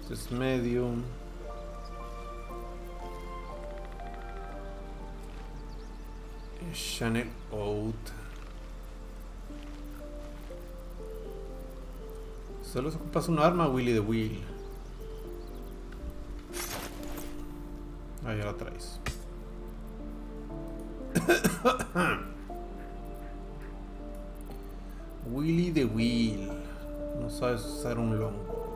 Este es medium. Channel out. Solo se ocupas un arma, Willy the Will. Ah, ya la traes. Willy the Will. No sabes usar un longbow.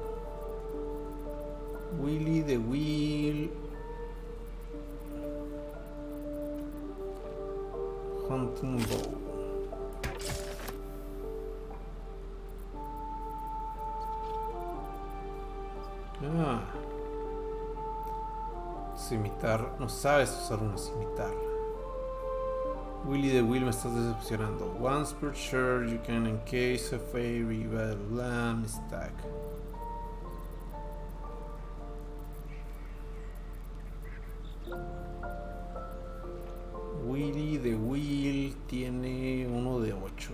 Willy the Wheel. Hunting bow. Ah. Cimitarra. No sabes usar una cimitarra. Willy the Wheel, me estás decepcionando. Once per sure you can encase a fairy, blah blah, stack. Willy the Wheel tiene uno de 8.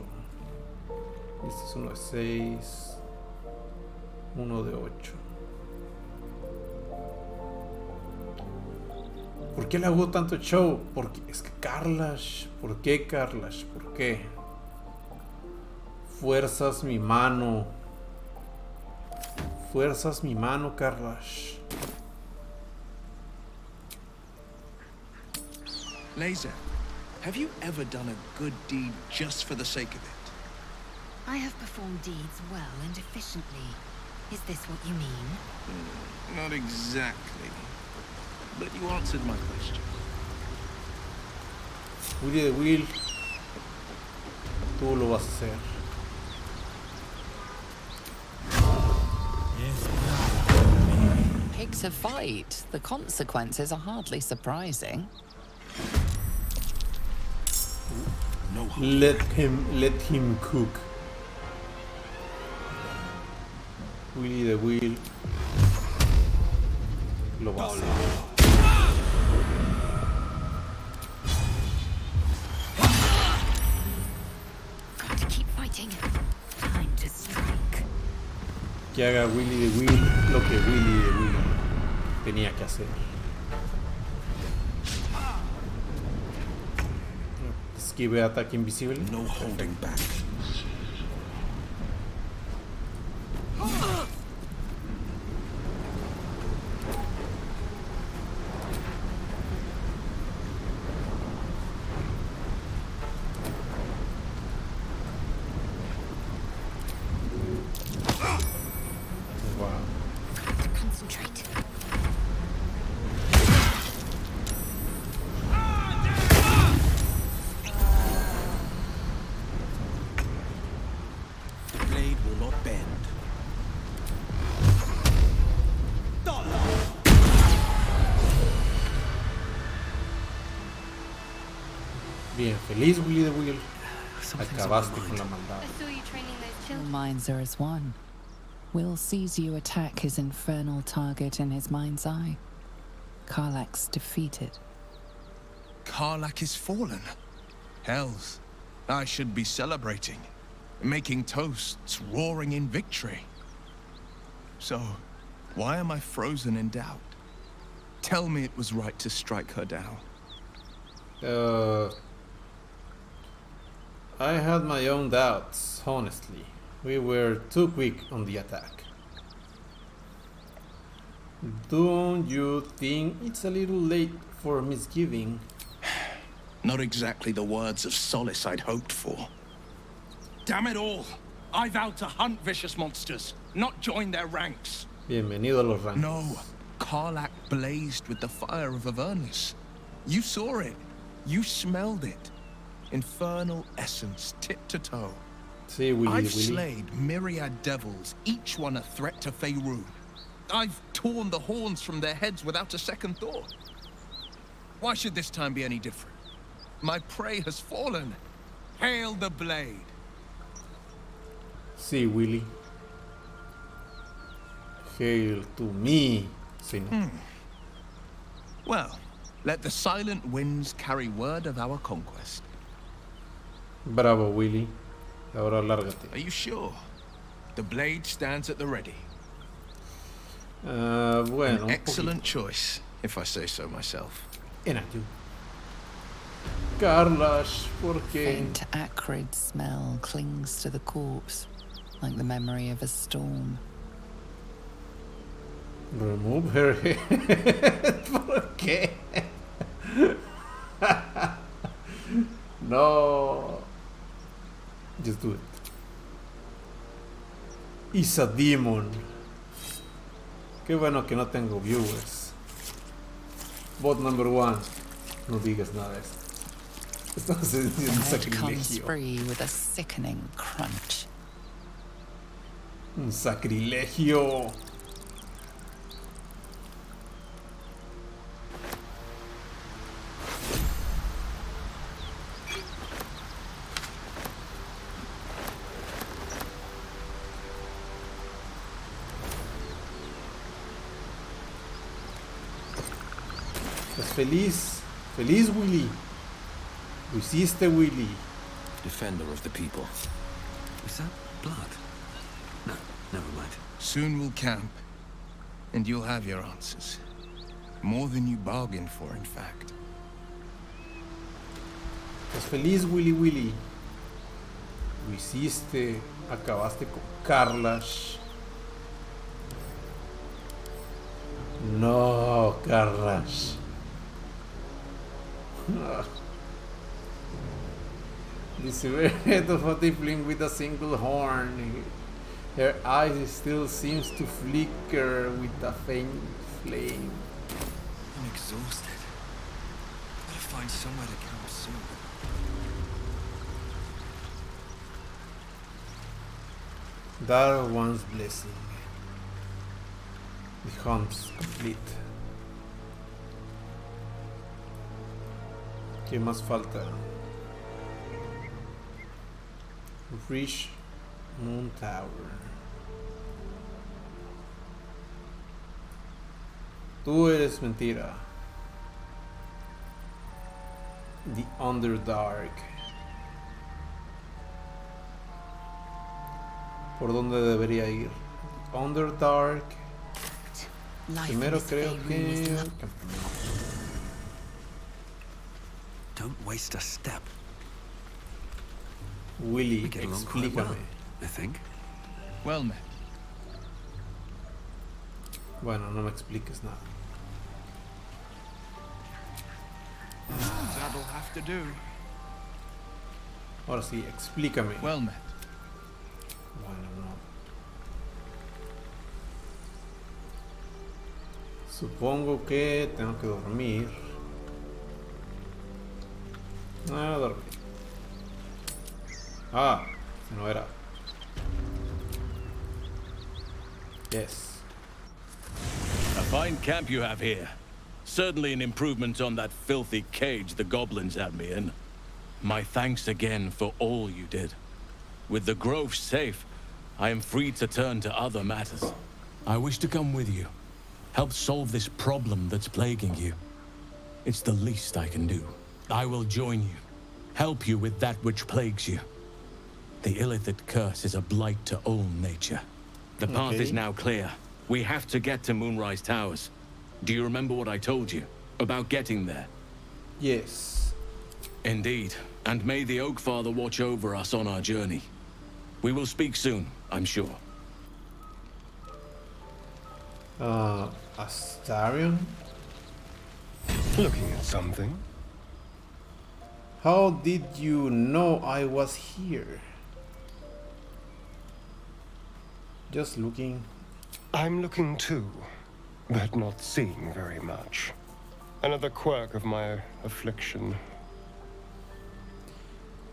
Este es uno de 6. Uno de 8. ¿Por qué le hago tanto show? Porque es que Carlash. ¿Por qué Carlash? ¿Por qué? Fuerzas mi mano. Fuerzas mi mano, Carlash.
Laser, have you ever done a good deed just for the sake of it?
I have performed deeds well and efficiently. Is this what you mean?
Not exactly. But you answered my question.
Willy the Wheel, tú lo vas a hacer.
Pick to fight. The consequences are hardly surprising.
No.
Let him cook. Willy the Wheel lo va a hacer.
Got to keep fighting. Time to strike.
Que haga Willy the Wheel lo que Willy the Wheel tenía que hacer. Esquive ataque invisible.
No holding back.
Bien, feliz Willy the Wheel. Acabaste con la maldad.
I saw you training those
All
children.
minds are as one. Will sees you attack his infernal target in his mind's eye. Karlach's defeated.
Karlach is fallen. Hells, I should be celebrating, making toasts, roaring in victory. So, why am I frozen in doubt? Tell me it was right to strike her down.
I had my own doubts, honestly. We were too quick on the attack. Don't you think it's a little late for misgiving?
Not exactly the words of solace I'd hoped for. Damn it all! I vowed to hunt vicious monsters, not join their ranks.
Bienvenido a los ranks.
No, Karlach blazed with the fire of Avernus. You saw it. You smelled it. Infernal essence, tip to toe.
Sí, Willy,
I've
Willy.
slayed myriad devils, each one a threat to Faerun. I've torn the horns from their heads without a second thought. Why should this time be any different? My prey has fallen. Hail the blade.
Sí, Willy. Hail to me, Señor.
Well, let the silent winds carry word of our conquest.
Bravo, Willy. Ahora lárgate.
Are you sure? The blade stands at the ready.
Bueno,
An excellent choice, if I say so myself.
And I do. Karlach, ¿por qué?
Faint, acrid smell clings to the corpse, like the memory of a storm.
Remove her head. ¿Por qué? No. Just do it. is a demon. Qué bueno que no tengo viewers. Bot number 1. No digas nada de esto. Estamos haciendo un
The head comes
sacrilegio.
free with a sickening crunch.
Un sacrilegio. ¿Estás feliz? ¿Feliz, Willy? Lo hiciste, Willy.
Defender of the people. Is that blood? No, never mind.
Soon we'll camp, and you'll have your answers. More than you bargained for, in fact.
¿Estás feliz, Willy Willy? Lo hiciste. Acabaste con Carlash. No, Carlash. This head of a tiefling with a single horn. Her eyes still seems to flicker with a faint flame.
I'm exhausted. Gotta find somewhere to camp soon.
Dark One's blessing. The hunt's complete. ¿Qué más falta? Reach Moon Tower. Tú eres mentira. The Underdark. ¿Por dónde debería ir? Underdark. Primero creo que...
Don't waste a step.
Willy,
We get along quite
explícame.
well, I think.
Well met.
Bueno, no me expliques nada.
That'll have to do.
Ahora sí, explícame.
Well met.
Bueno, no. Supongo que tengo que dormir. Ah, dormir. Ah, no era. Yes.
A fine camp you have here. Certainly an improvement on that filthy cage the goblins had me in. My thanks again for all you did. With the grove safe, I am free to turn to other matters. I wish to come with you. Help solve this problem that's plaguing you. It's the least I can do. I will join you. Help you with that which plagues you. The Illithid curse is a blight to all nature. The path is now clear. We have to get to Moonrise Towers. Do you remember what I told you about getting there?
Yes.
Indeed. And may the Oak Father watch over us on our journey. We will speak soon, I'm sure.
Astarion?
Looking at something?
How did you know I was here? Just looking.
I'm looking too, but not seeing very much. Another quirk of my affliction.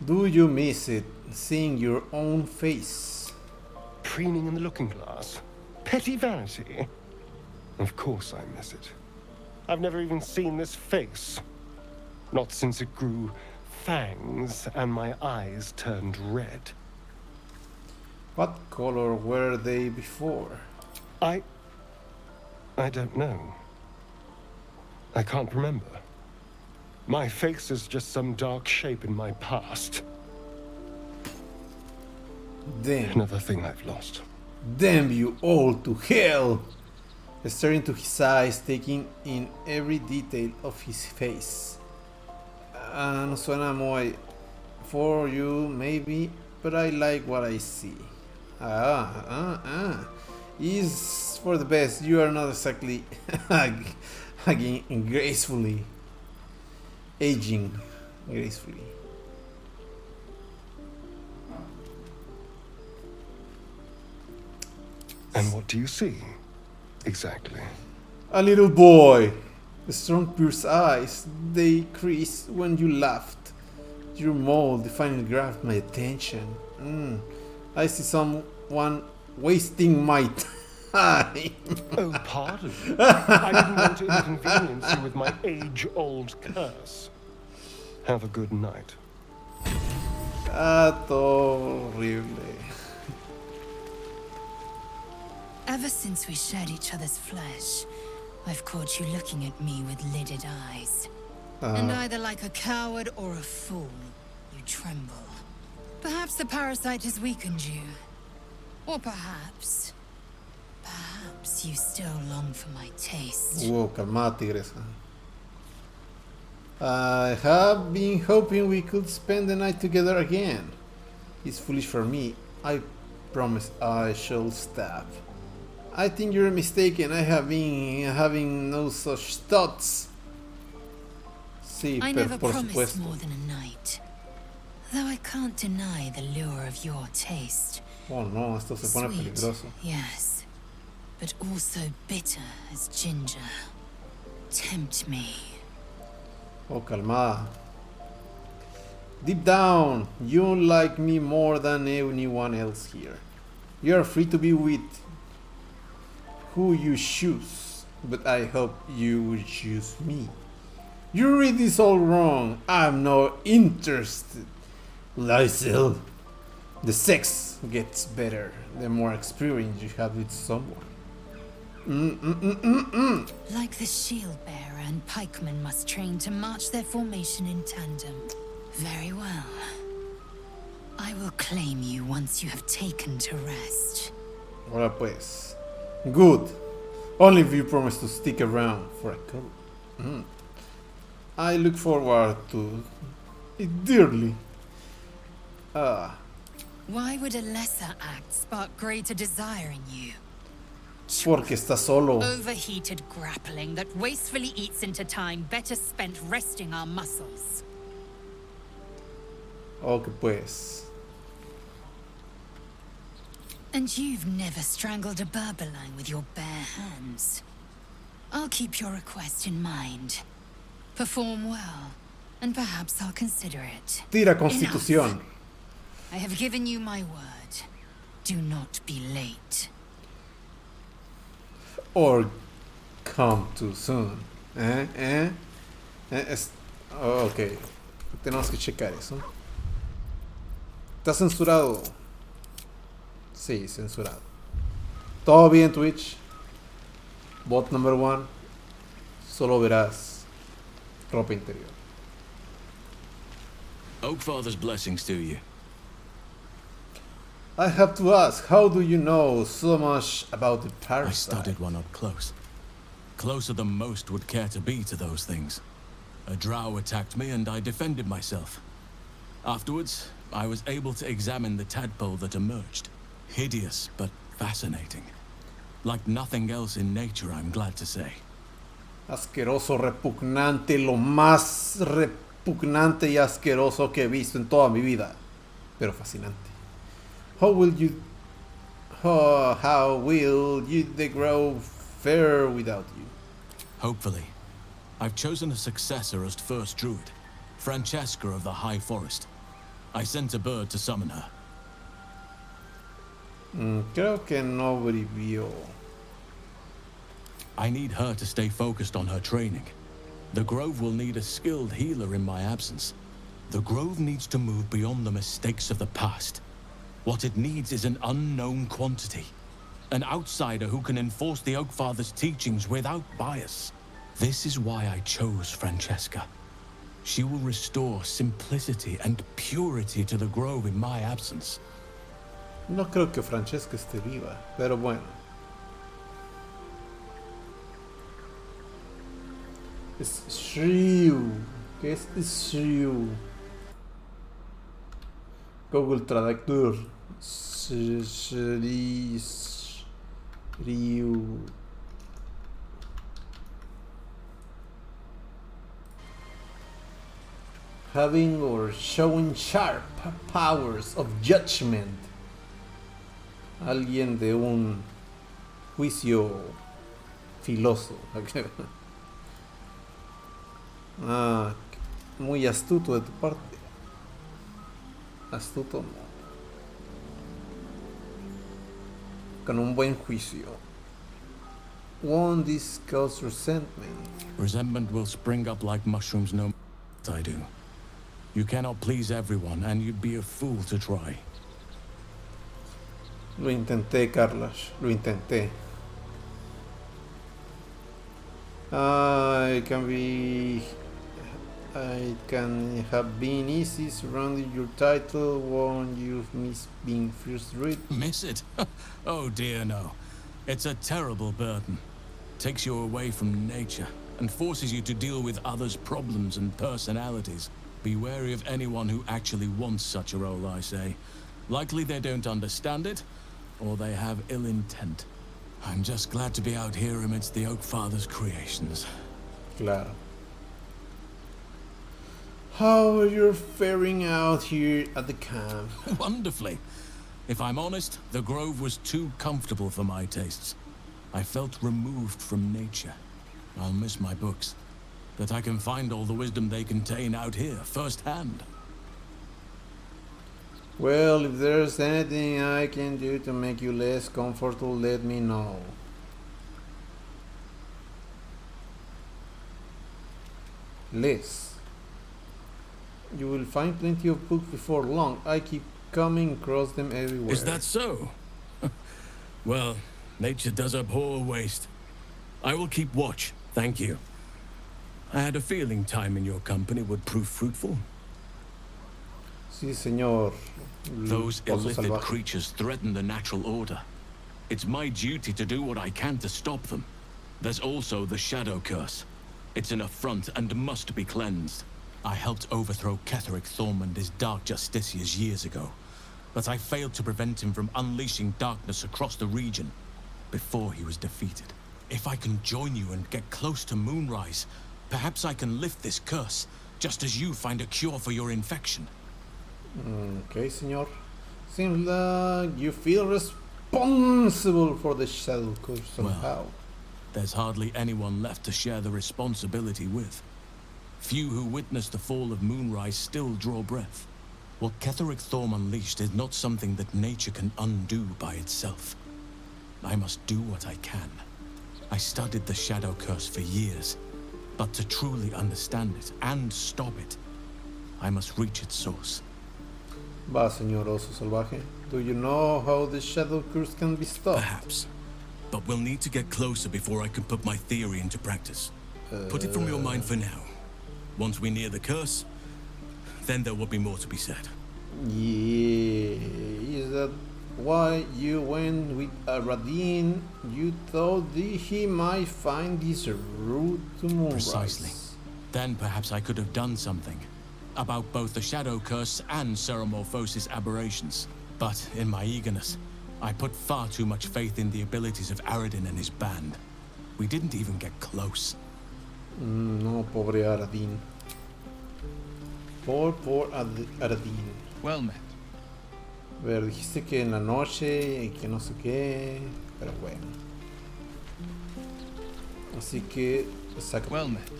Do you miss it, seeing your own face?
Preening in the looking glass? Petty vanity? Of course I miss it. I've never even seen this face. Not since it grew fangs and my eyes turned red.
What color were they before?
I don't know. I can't remember. My face is just some dark shape in my past.
Damn.
Another thing I've lost.
Damn you all to hell! Staring into his eyes, taking in every detail of his face. No suena muy for you, maybe, but I like what I see. Is for the best. You are not exactly aging gracefully. Aging gracefully.
And what do you see? Exactly.
A little boy. The strong pierced eyes, they creased when you laughed. Your mold finally grabbed my attention. I see someone wasting my time.
Oh, pardon. I didn't want to inconvenience you with my age-old curse. Have a good night.
Horrible.
Ever since we shared each other's flesh, I've caught you looking at me with lidded eyes. And either like a coward or a fool, you tremble. Perhaps the parasite has weakened you. Or perhaps you still long for my taste.
Whoa, calmada, tigresa. I have been hoping we could spend the night together again. It's foolish for me. I promise I shall stop. I think you're mistaken. I have been having no such thoughts. Sí,
I
pero
never
por
promised
supuesto.
more than a night. Though I can't deny the lure of your taste.
Oh no, esto se pone
Sweet,
peligroso.
yes, but also bitter as ginger. Tempt me.
Oh, calmada. Deep down, you like me more than anyone else here. You are free to be with who you choose, but I hope you will choose me. You read this all wrong. I'm not interested. Lysel. The sex gets better the more experience you have with someone.
Like the shield bearer and pikemen must train to march their formation in tandem. Very well. I will claim you once you have taken to rest.
Ahora pues. Good. Only if you promise to stick around for a couple. I look forward to it dearly.
Why would a lesser act spark greater desire in you?
Porque está solo.
Overheated grappling that wastefully eats into time better spent resting our muscles.
Ok pues.
And you've never strangled a Berbeline with your bare hands. I'll keep your request in mind. Perform well, and perhaps I'll consider it.
Tira Constitución.
Enough. I have given you my word. Do not be late.
Or come too soon. Ok. Tenemos que checar eso. ¿Está censurado? Sí, censurado. Todo bien, Twitch. Bot number 1. Solo verás ropa interior.
Oakfather's blessings to you.
I have to ask, how do you know so much about the parasite?
I studied one up close. Closer than most would care to be to those things. A drow attacked me and I defended myself. Afterwards, I was able to examine the tadpole that emerged. Hideous, but fascinating. Like nothing else in nature, I'm glad to say.
Asqueroso, repugnante, lo más repugnante y asqueroso que he visto en toda mi vida. Pero fascinante. How will the grove fare without you?
Hopefully. I've chosen a successor as first druid, Francesca of the High Forest. I sent a bird to summon her.
Creo que no vivió.
I need her to stay focused on her training. The grove will need a skilled healer in my absence. The grove needs to move beyond the mistakes of the past. What it needs is an unknown quantity. An outsider who can enforce the Oakfather's teachings without bias. This is why I chose Francesca. She will restore simplicity and purity to the grove in my absence.
No creo que Francesca esté viva, pero bueno. Es Shrew. ¿Qué es Shrew? Google Traductor. Shrew. Having or showing sharp powers of judgment. Alguien de un juicio filoso. Ah, muy astuto de tu parte. Astuto no. Con un buen juicio. Won't this cause resentment?
Resentment will spring up like mushrooms no matter what I do. You cannot please everyone, and you'd be a fool to try.
Lo intenté, Carlos. Lo intenté. It can have been easy surrounding your title when you've missed being first read.
Miss it? Oh dear, no. It's a terrible burden. Takes you away from nature and forces you to deal with others' problems and personalities. Be wary of anyone who actually wants such a role, I say. Likely they don't understand it, or they have ill intent. I'm just glad to be out here amidst the Oak Father's creations.
Claro. How are you faring out here at the camp?
Wonderfully. If I'm honest, the grove was too comfortable for my tastes. I felt removed from nature. I'll miss my books. That I can find all the wisdom they contain out here, firsthand.
Well, if there's anything I can do to make you less comfortable, let me know. Less. You will find plenty of books before long. I keep coming across them everywhere.
Is that so? Well, nature does abhor waste. I will keep watch, thank you. I had a feeling time in your company would prove fruitful.
Sí, señor.
Those illithid creatures threaten the natural order. It's my duty to do what I can to stop them. There's also the Shadow Curse. It's an affront and must be cleansed. I helped overthrow Ketheric Thormund Dark Justiciars years ago, but I failed to prevent him from unleashing darkness across the region before he was defeated. If I can join you and get close to Moonrise, perhaps I can lift this curse, just as you find a cure for your infection.
Okay, senor. Seems like you feel responsible for the Shadow Curse somehow.
Well, there's hardly anyone left to share the responsibility with. Few who witnessed the fall of Moonrise still draw breath. What Ketheric Thorm unleashed is not something that nature can undo by itself. I must do what I can. I studied the Shadow Curse for years, but to truly understand it and stop it, I must reach its source.
Va, señor oso salvaje. Do you know how the Shadow Curse can be stopped?
Perhaps. But we'll need to get closer before I can put my theory into practice. Put it from your mind for now. Once we near the curse, then there will be more to be said.
Yeah, is that why you went with Radin? You thought he might find this route to Moonrise?
Precisely. Then perhaps I could have done something about both the Shadow Curse and Ceremorphosis aberrations. But in my eagerness, I put far too much faith in the abilities of Aradin and his band. We didn't even get close.
No, pobre Aradin. Poor Aradin.
Well met.
A ver, dijiste que en la noche y que no sé qué, pero bueno. Así que, sácate.
Well met.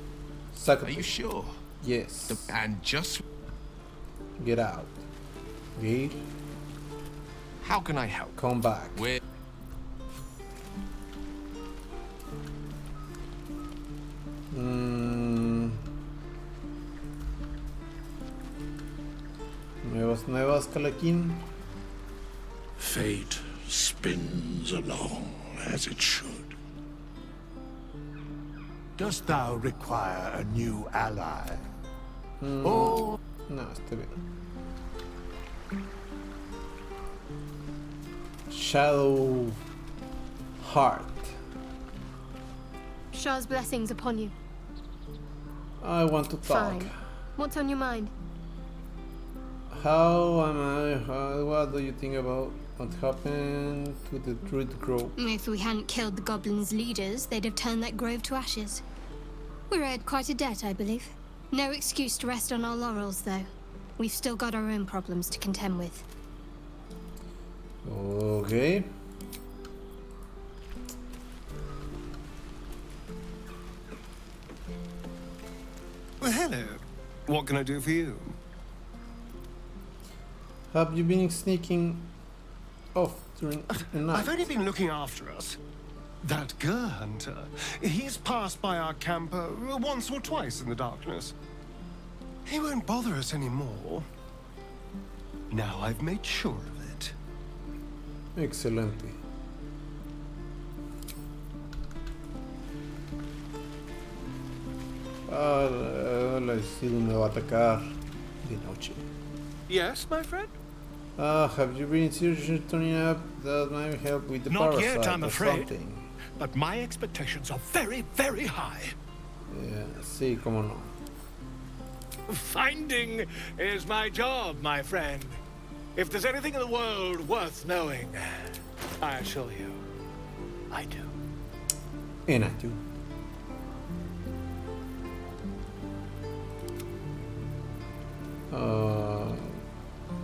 Sácate.
Are you sure?
Yes.
And just...
Get out. Gale.
How can I help?
Come back.
We're...
Nuevas, Calaquín.
Fate spins along as it should.
Dost thou require a new ally?
No, está bien. Shadow Heart.
Shah's blessings upon you.
I want to talk.
Fine. What's on your mind?
How am I? What do you think about what happened to the Druid Grove?
If we hadn't killed the goblins' leaders, they'd have turned that grove to ashes. We're owed quite a debt, I believe. No excuse to rest on our laurels, though. We've still got our own problems to contend with.
Okay.
Well, hello. What can I do for you?
Have you been sneaking off during the night?
I've only been looking after us. That Gur hunter, he's passed by our camp once or twice in the darkness. He won't bother us anymore. Now I've made sure of it.
Excelente. La Isil me va a atacar de noche.
Yes, my friend?
Have you been seriously turning up? That might help with the
Not
parasite
yet, I'm
or
afraid.
something.
But my expectations are very, very high.
Yeah, sí, cómo no.
Finding is my job, my friend. If there's anything in the world worth knowing, I assure you, I do.
And I do.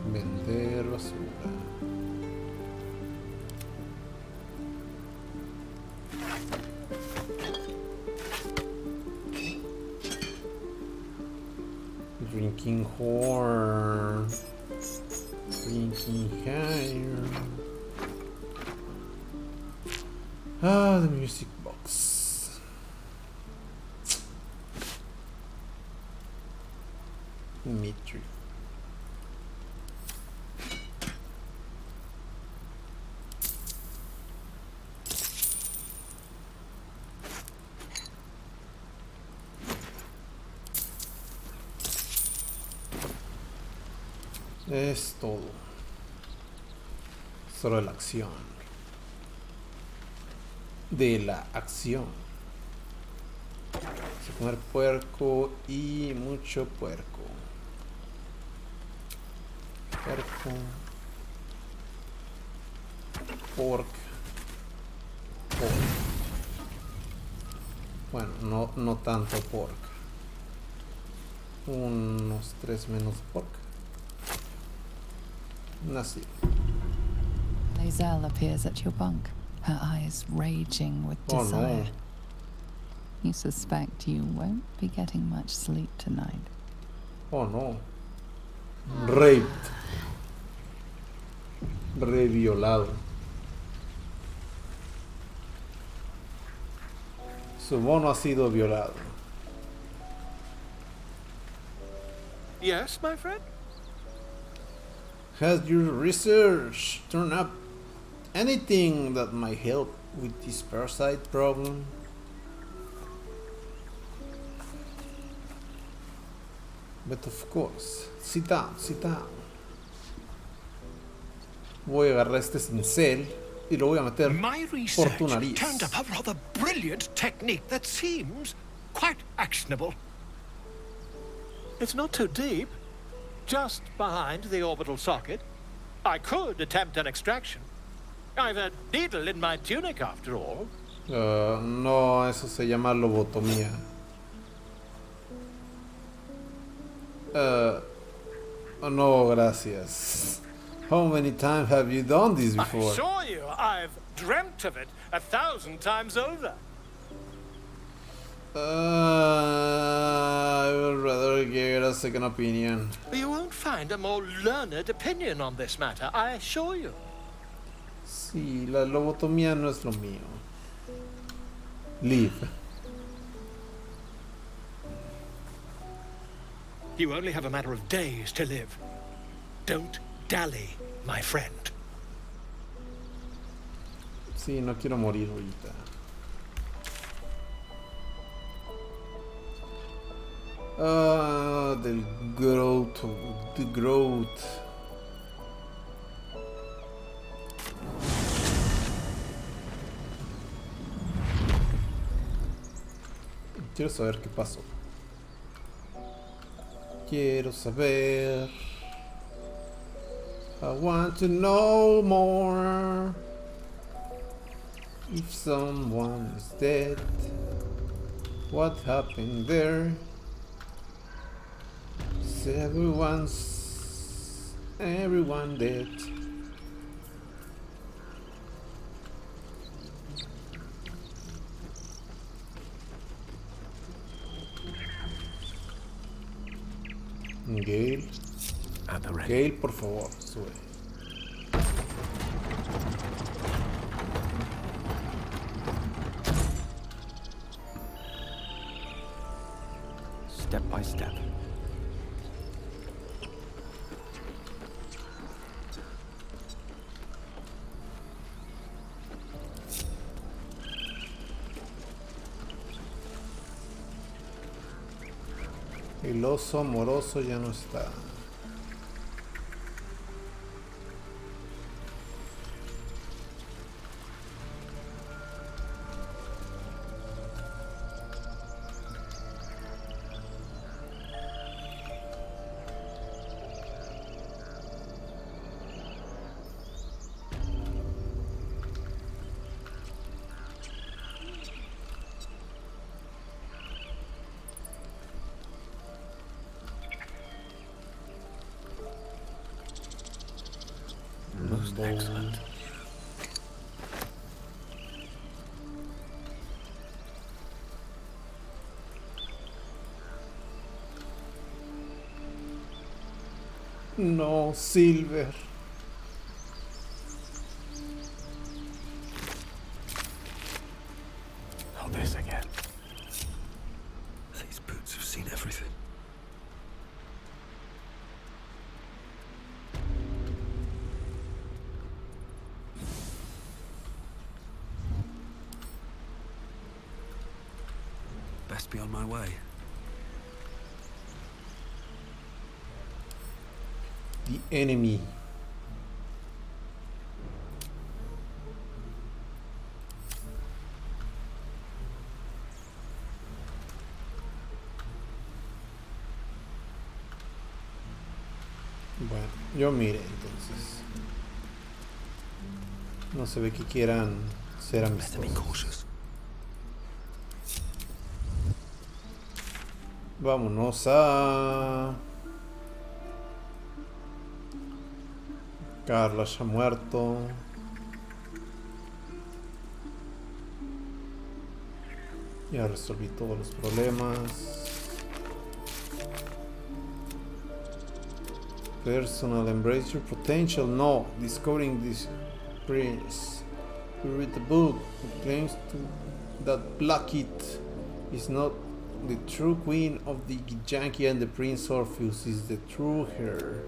Vender basura. Drinking horn. Drinking hair. The music box. Mitri. Es todo. Solo la acción. De la acción. Vamos a comer puerco y mucho puerco. Puerco. Pork. Pork. Bueno, no tanto pork. Unos 3 menos pork. Así.
Lae'zel appears at your bunk, her eyes raging with desire.
No.
You suspect you won't be getting much sleep tonight.
Oh no. Raped. Reviolado. Su mono ha sido violado.
Yes, my friend?
Has your research turned up anything that might help with this parasite problem? But of course, sit down, sit down. Voy a agarrar este cincel y lo voy a meter
My
por tu
research
nariz.
turned up a rather brilliant technique that seems quite actionable. It's not too deep. Just behind the orbital socket. I could attempt an extraction. I've a needle in my tunic after all.
No, eso se llama lobotomía. No, gracias. How many times have you done this
I
before?
assure you, I've dreamt of it 1,000 times over.
I would rather get a second opinion.
You won't find a more learned opinion on this matter, I assure you.
Sí, la lobotomía no es lo mío. Leave.
You only have a matter of days to live. Don't dally, my friend.
Sí, no quiero morir ahorita. Del growth. The growth. Quiero saber qué pasó. Quiero saber. I want to know more. If someone is dead, what happened there? Is everyone dead? Gale.
At the ready.
Gale, por favor, sube.
Step by step.
El oso amoroso ya no está.
Most excellent.
No, Silver.
Not this again.
These boots have seen everything. Best be on my way.
The enemy. Bueno, yo mire entonces. No se ve que quieran ser amistosos. Vámonos a... Carla ya muerto. Ya resolví todos los problemas. Personal, embrace your potential. No, discovering this prince. You read the book. It claims that Blackit is not the true queen of the Githyanki and the Prince Orpheus is the true heir.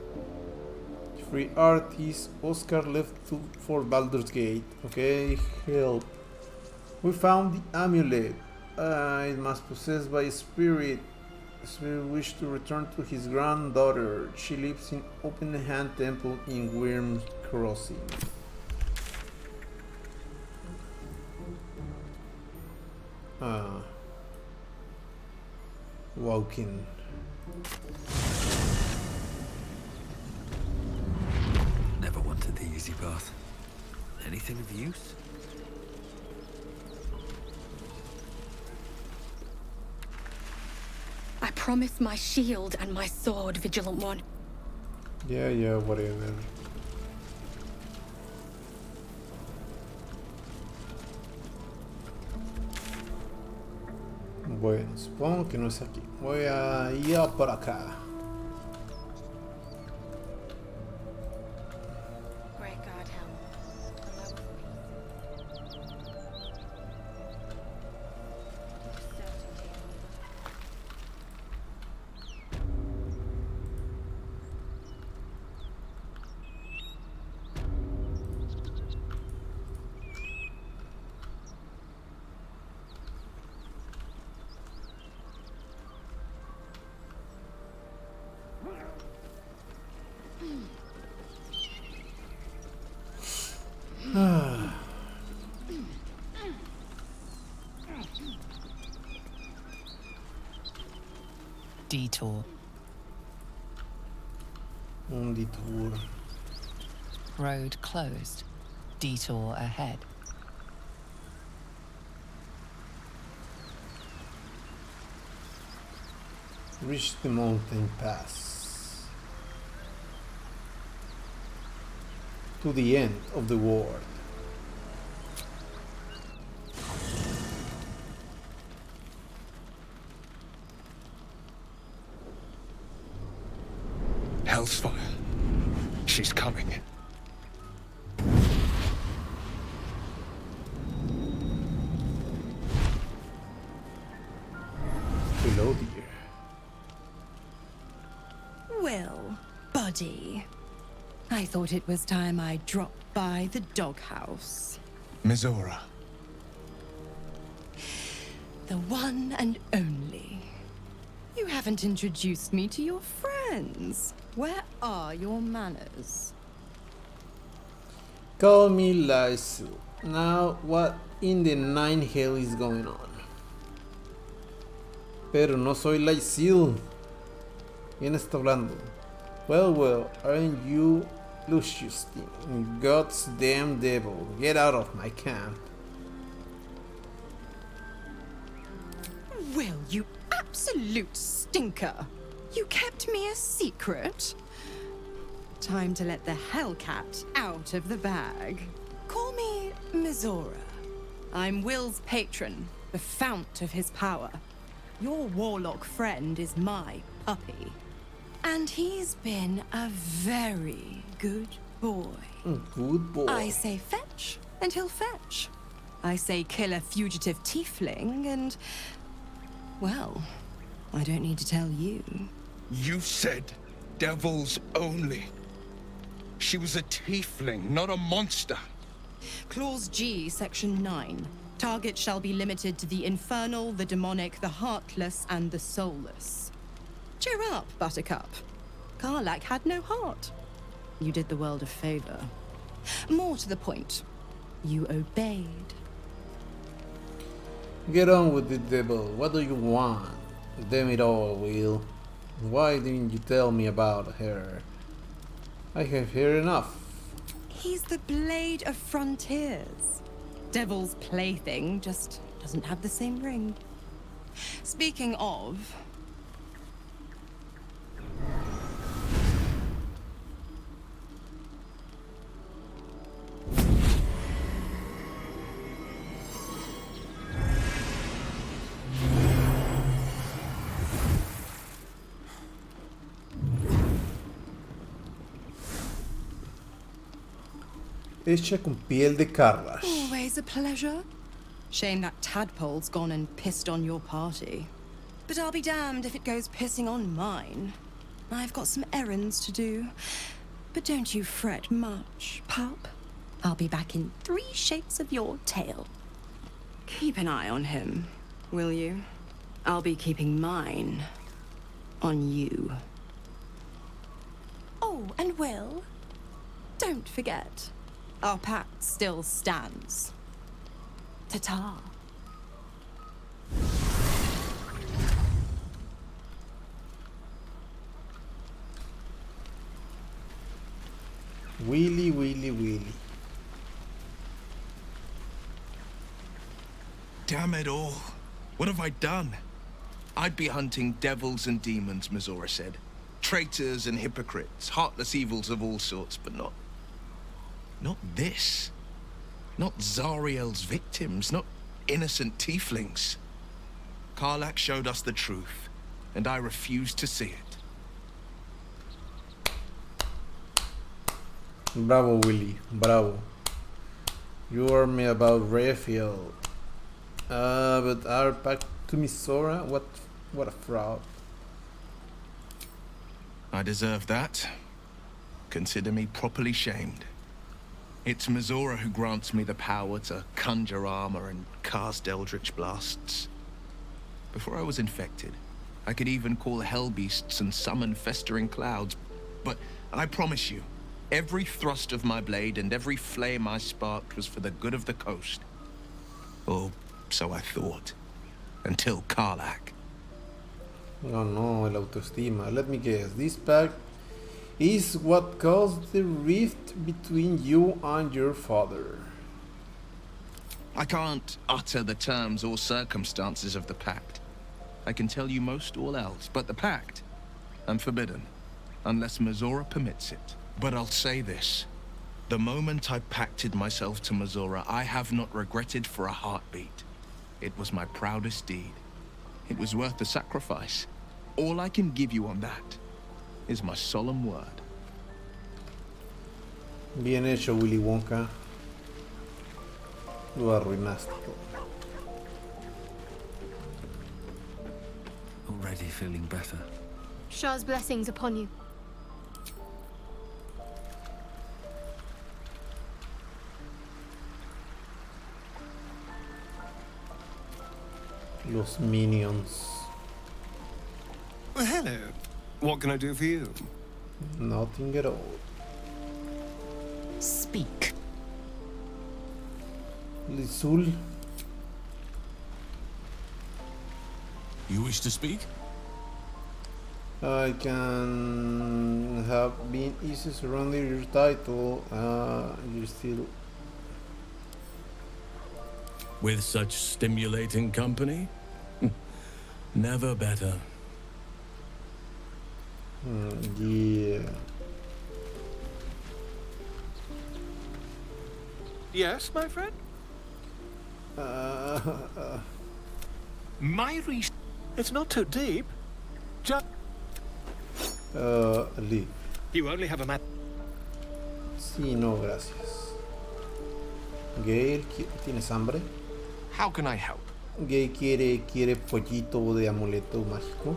Free artist. Oscar left for Baldur's Gate. Okay, help. We found the amulet. It must possessed by a spirit. The spirit wished to return to his granddaughter. She lives in Open Hand Temple in Wyrm Crossing. Walking.
Never wanted the easy path. Anything of use?
I promise my shield and my sword, Vigilant One.
Yeah, whatever. Bueno, supongo que no es aquí. Voy a ir por acá.
Detour.
Un detour.
Road closed. Detour ahead.
Reach the mountain pass. To the end of the world.
Hellsfire. She's coming.
Hello, dear.
Well, buddy. I thought it was time I dropped by the doghouse.
Mizora.
The one and only. You haven't introduced me to your friends. Where are your manners?
Call me Lysil. Now, what in the nine hell is going on? Pero no soy Lysil. ¿Quién está hablando? Well, aren't you Lucius? God's damn devil. Get out of my camp.
Will, you absolute stinker. You kept me a secret. Time to let the Hellcat out of the bag. Call me Mizora. I'm Will's patron, the fount of his power. Your warlock friend is my puppy. And he's been a very good boy.
Good boy.
I say fetch, and he'll fetch. I say kill a fugitive tiefling, and... well, I don't need to tell you.
You said devils only. She was a tiefling, not a monster.
Clause G, Section 9. Target shall be limited to the infernal, the demonic, the heartless, and the soulless. Cheer up, Buttercup. Karlach had no heart. You did the world a favor. More to the point, you obeyed.
Get on with it, devil. What do you want? Damn it all, Will. Why didn't you tell me about her? I have heard enough.
He's the blade of frontiers. Devil's plaything just doesn't have the same ring. Speaking of...
Hecha con piel de Karlach.
always a pleasure. Shame that tadpole's gone and pissed on your party. But I'll be damned if it goes pissing on mine. I've got some errands to do. But don't you fret much, pup. I'll be back in 3 shakes of your tail. Keep an eye on him, will you? I'll be keeping mine on you. Oh, and Will, don't forget, our pact still stands. Ta-ta.
Willy, Willy, Willy.
Damn it all. What have I done? I'd be hunting devils and demons, Mizora said. Traitors and hypocrites, heartless evils of all sorts, but not this. Not Zariel's victims, not innocent tieflings. Karlach showed us the truth, and I refuse to see it.
Bravo, Willy. Bravo. You warned me about Raphael. But our pact to Mizora? What a fraud.
I deserve that. Consider me properly shamed. It's Mizora who grants me the power to conjure armor and cast eldritch blasts. Before I was infected, I could even call hell beasts and summon festering clouds. But I promise you, every thrust of my blade and every flame I sparked was for the good of the coast. Or so I thought. Until Karlach.
Oh no, el autoestima. Let me guess. This pact is what caused the rift between you and your father.
I can't utter the terms or circumstances of the pact. I can tell you most all else, but the pact, I'm forbidden, unless Mizora permits it. But I'll say this. The moment I pacted myself to Mizora, I have not regretted for a heartbeat. It was my proudest deed. It was worth the sacrifice. All I can give you on that is my solemn word.
Bien hecho, Willy Wonka. Lo arruinaste todo.
Already feeling better.
Shah's blessings upon you.
Los minions.
Well, hello. What can I do for you?
Nothing at all.
Speak.
Lizul.
You wish to speak?
I can have been easy surrounding your title. You're still.
With such stimulating company? Never better.
Yeah.
Yes, my friend? My reason. It's not too deep. Just.
Leave.
You only have a map.
Sí, no, gracias. Gale, ¿tienes hambre?
How can I help?
Gale quiere pollito de amuleto mágico.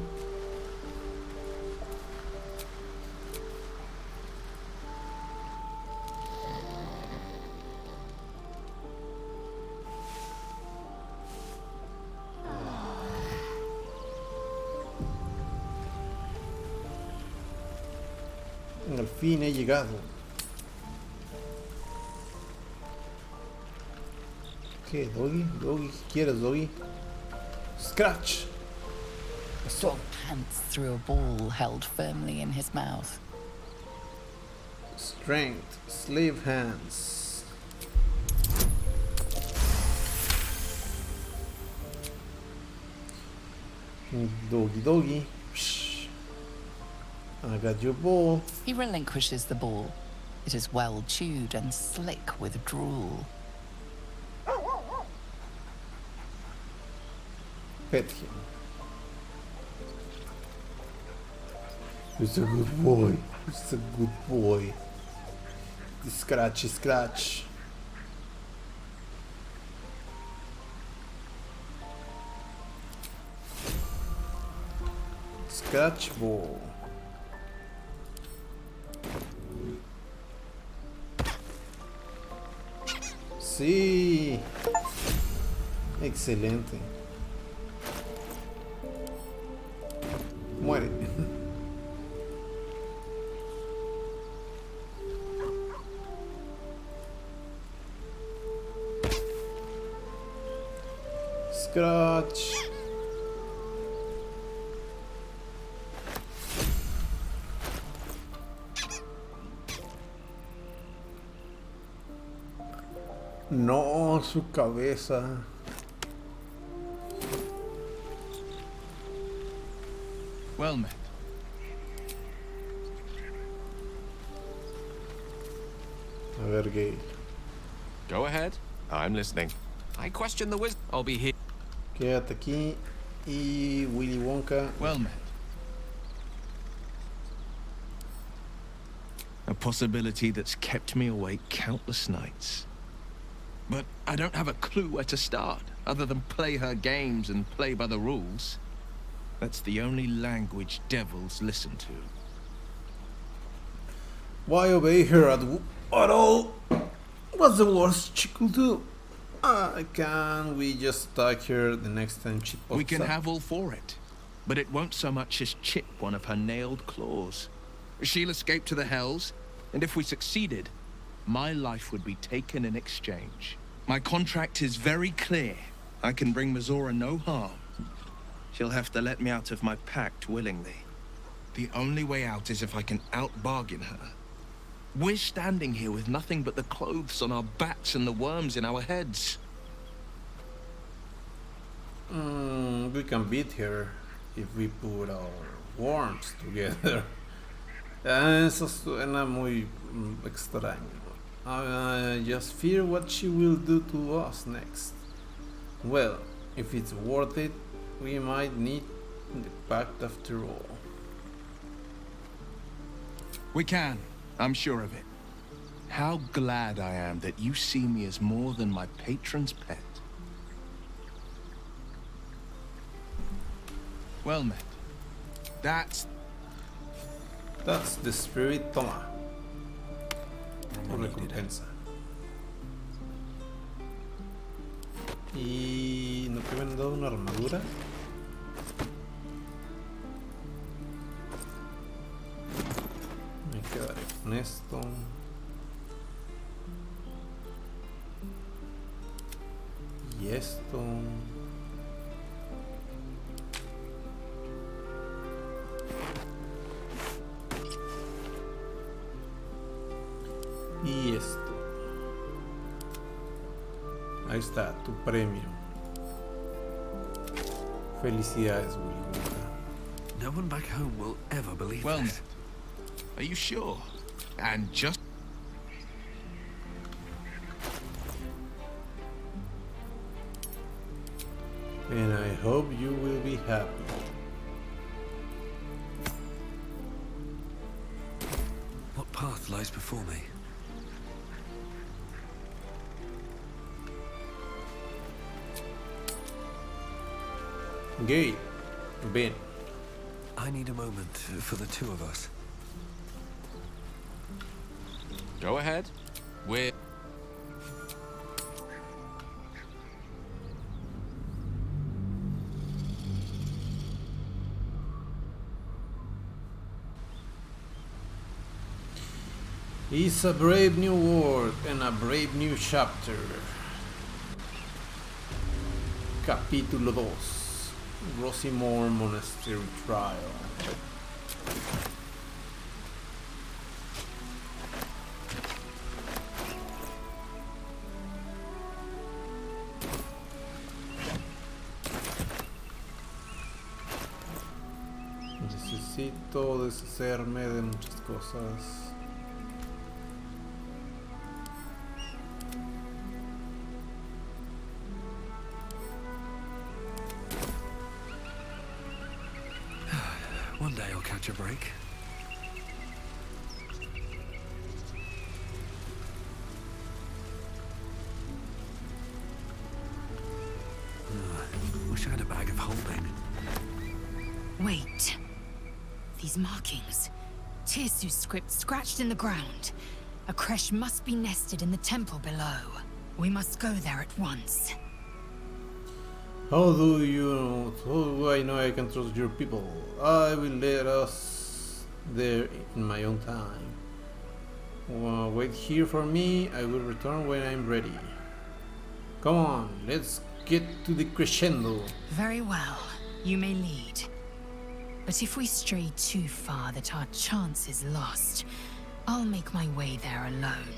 Al fin he llegado. ¿Qué, Doggy? Doggy, ¿qué quieres, Doggy? Scratch!
Dog pants through a ball held firmly in his mouth.
Strength, slave hands. Doggy, doggy. Psh. I got your ball.
He relinquishes the ball. It is well chewed and slick with drool.
Pet him. He's a good boy. He's a good boy. Scratchy, scratch. Scratch ball. Sí. Excelente. Muere. Scratch. No, su cabeza.
Well met.
A ver, Gale.
Go ahead. I'm listening. I question the wisdom. I'll be here.
Quédate aquí. Y Willy Wonka.
Well met. A possibility that's kept me awake countless nights. But I don't have a clue where to start, other than play her games and play by the rules. That's the only language devils listen to.
Why obey her at all? What's the worst she could do? Can we just attack her the next time she pops
We can
up?
have all for it, but it won't so much as chip one of her nailed claws. She'll escape to the Hells, and if we succeeded, my life would be taken in exchange. My contract is very clear. I can bring Mizora no harm. She'll have to let me out of my pact willingly. The only way out is if I can out-bargain her. We're standing here with nothing but the clothes on our backs and the worms in our heads.
We can beat her if we put our worms together. Eso suena muy extraño. I just fear what she will do to us next. Well, if it's worth it, we might need the pact after all.
We can. I'm sure of it. How glad I am that you see me as more than my patron's pet. Well met. That's
the spirit. Toma. Por recompensa. Y no te habían dado una armadura. Me quedaré con esto. Y esto. Y esto. Ahí está, tu premio. Felicidades, Willy Wonka.
No one back home will ever believe
well,
this.
Are you sure? And just...
And I hope you will be happy.
What path lies before me?
Gay, Ben.
I need a moment for the two of us.
Go ahead. We're...
It's a brave new world and a brave new chapter. Capítulo 2. Rosimore Monastery Trial. Necesito deshacerme de muchas cosas.
One day I'll catch a break. Wish I had a bag of holding.
Wait. These markings. Tirsu's script scratched in the ground. A creche must be nested in the temple below. We must go there at once.
How do I know I can trust your people? I will lead us there in my own time. Wait here for me, I will return when I'm ready. Come on, let's get to the crescendo.
Very well, you may lead. But if we stray too far that our chance is lost, I'll make my way there alone.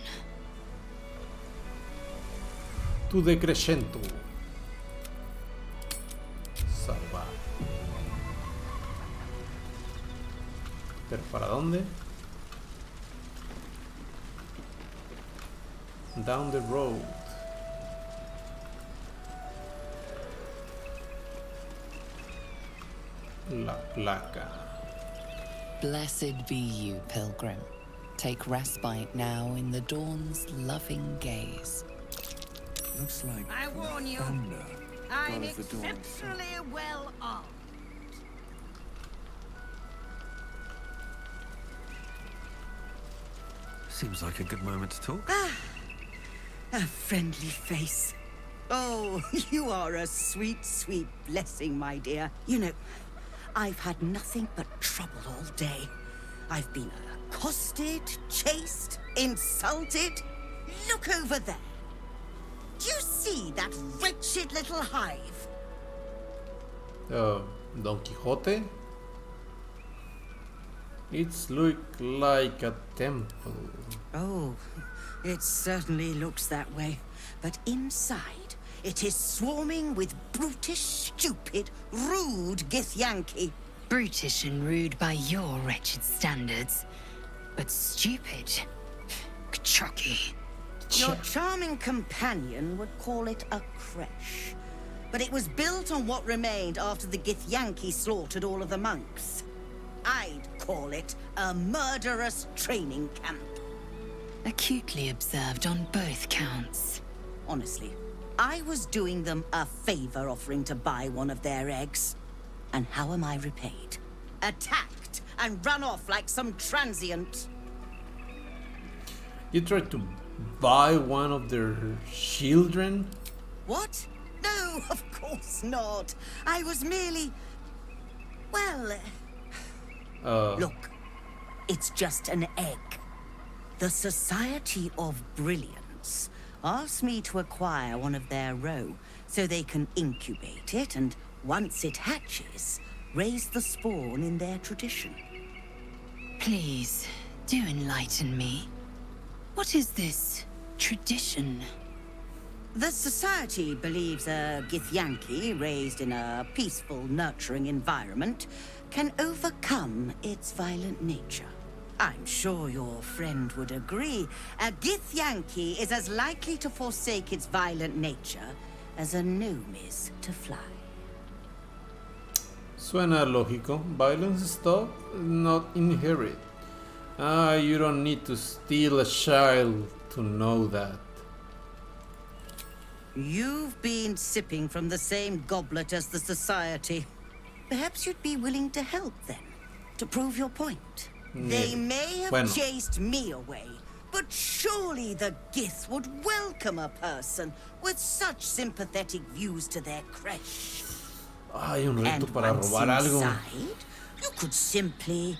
To the crescendo. Salvar. ¿Pero para dónde? Down the road. La placa.
Blessed be you, pilgrim. Take respite now in the dawn's loving gaze.
Looks like
I warn you,
thunder.
I'm
God of the dawn.
exceptionally well armed.
Seems like a good moment to talk.
A friendly face. Oh, you are a sweet, sweet blessing, my dear. You know, I've had nothing but trouble all day. I've been accosted, chased, insulted. Look over there. Do you see that wretched little hive?
Don Quixote? It's look like a temple.
Oh, it certainly looks that way. But inside, it is swarming with brutish, stupid, rude Githyanki.
Brutish and rude by your wretched standards, but stupid. Kachaki.
Your charming companion would call it a creche. But it was built on what remained after the Githyanki slaughtered all of the monks. I'd call it a murderous training camp.
Acutely observed on both counts.
Honestly, I was doing them a favor offering to buy one of their eggs. And how am I repaid? Attacked and run off like some transient.
You tried to buy one of their children?
What? No, of course not. I was merely... Well... Look, it's just an egg. The Society of Brilliance asked me to acquire one of their roe so they can incubate it and, once it hatches, raise the spawn in their tradition.
Please, do enlighten me. What is this tradition?
The Society believes a Githyanki raised in a peaceful, nurturing environment can overcome its violent nature. I'm sure your friend would agree. A Githyanki is as likely to forsake its violent nature as a gnome is to fly.
Suena lógico. Violence stuff not inherent. You don't need to steal a child to know that.
You've been sipping from the same goblet as the Society. Perhaps you'd be willing to help them, to prove your point. They may have chased me away, but surely the Gith would welcome a person with such sympathetic views to their creche.
Hay un reto
And
para
once
robar algo.
inside, you could simply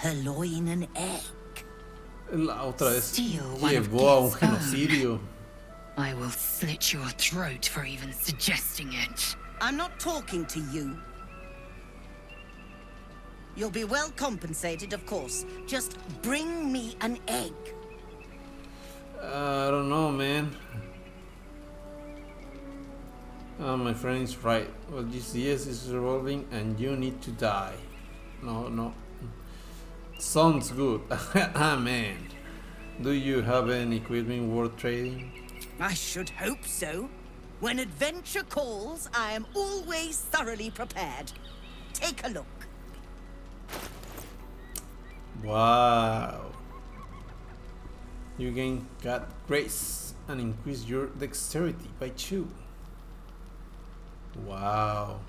purloin an egg.
La otra vez
Steal one of
llevó a un
Gith's own.
genocidio.
I will slit your throat for even suggesting it.
I'm not talking to you. You'll be well compensated, of course. Just bring me an egg.
I don't know, man. My friend is right. Well, GCS is revolving and you need to die. No. Sounds good. Ah, man. Do you have any equipment worth trading?
I should hope so. When adventure calls, I am always thoroughly prepared. Take a look.
Wow. You gain God Grace and increase your dexterity by 2. Wow.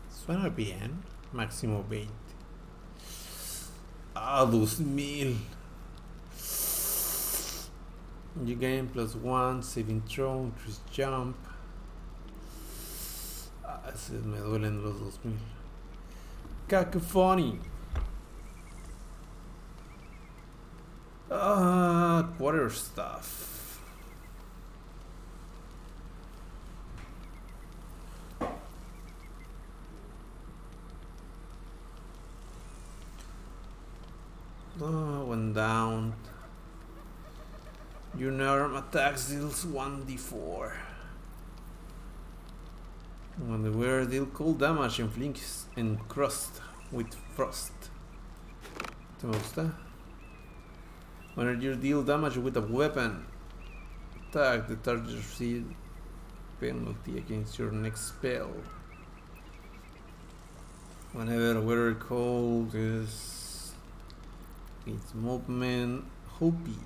Suena bien. Máximo 20. 2000. You gain +1 saving throw, increase jump. Ese me duelen los 2000. Cacophony. Quarter stuff. Went down. Your arm attacks deals 1d4. When the wearer deal cold damage and flinks and crust with frost. ¿Te me gusta? When you deal damage with a weapon, attack the target receives penalty against your next spell. Whenever a wearer cold is its movement, Hopi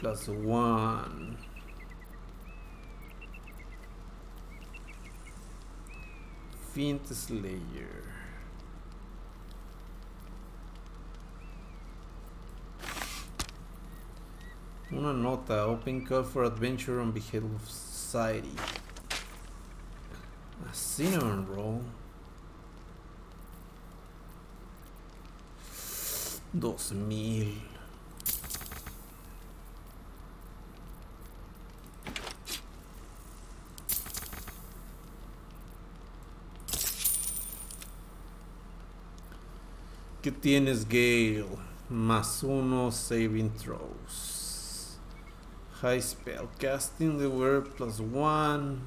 +1. Fiend Slayer. Una nota, open call for adventure on behalf of society. A cinnamon roll. 2000. ¿Qué tienes, Gale? +1 saving throws. High spell casting the word +1.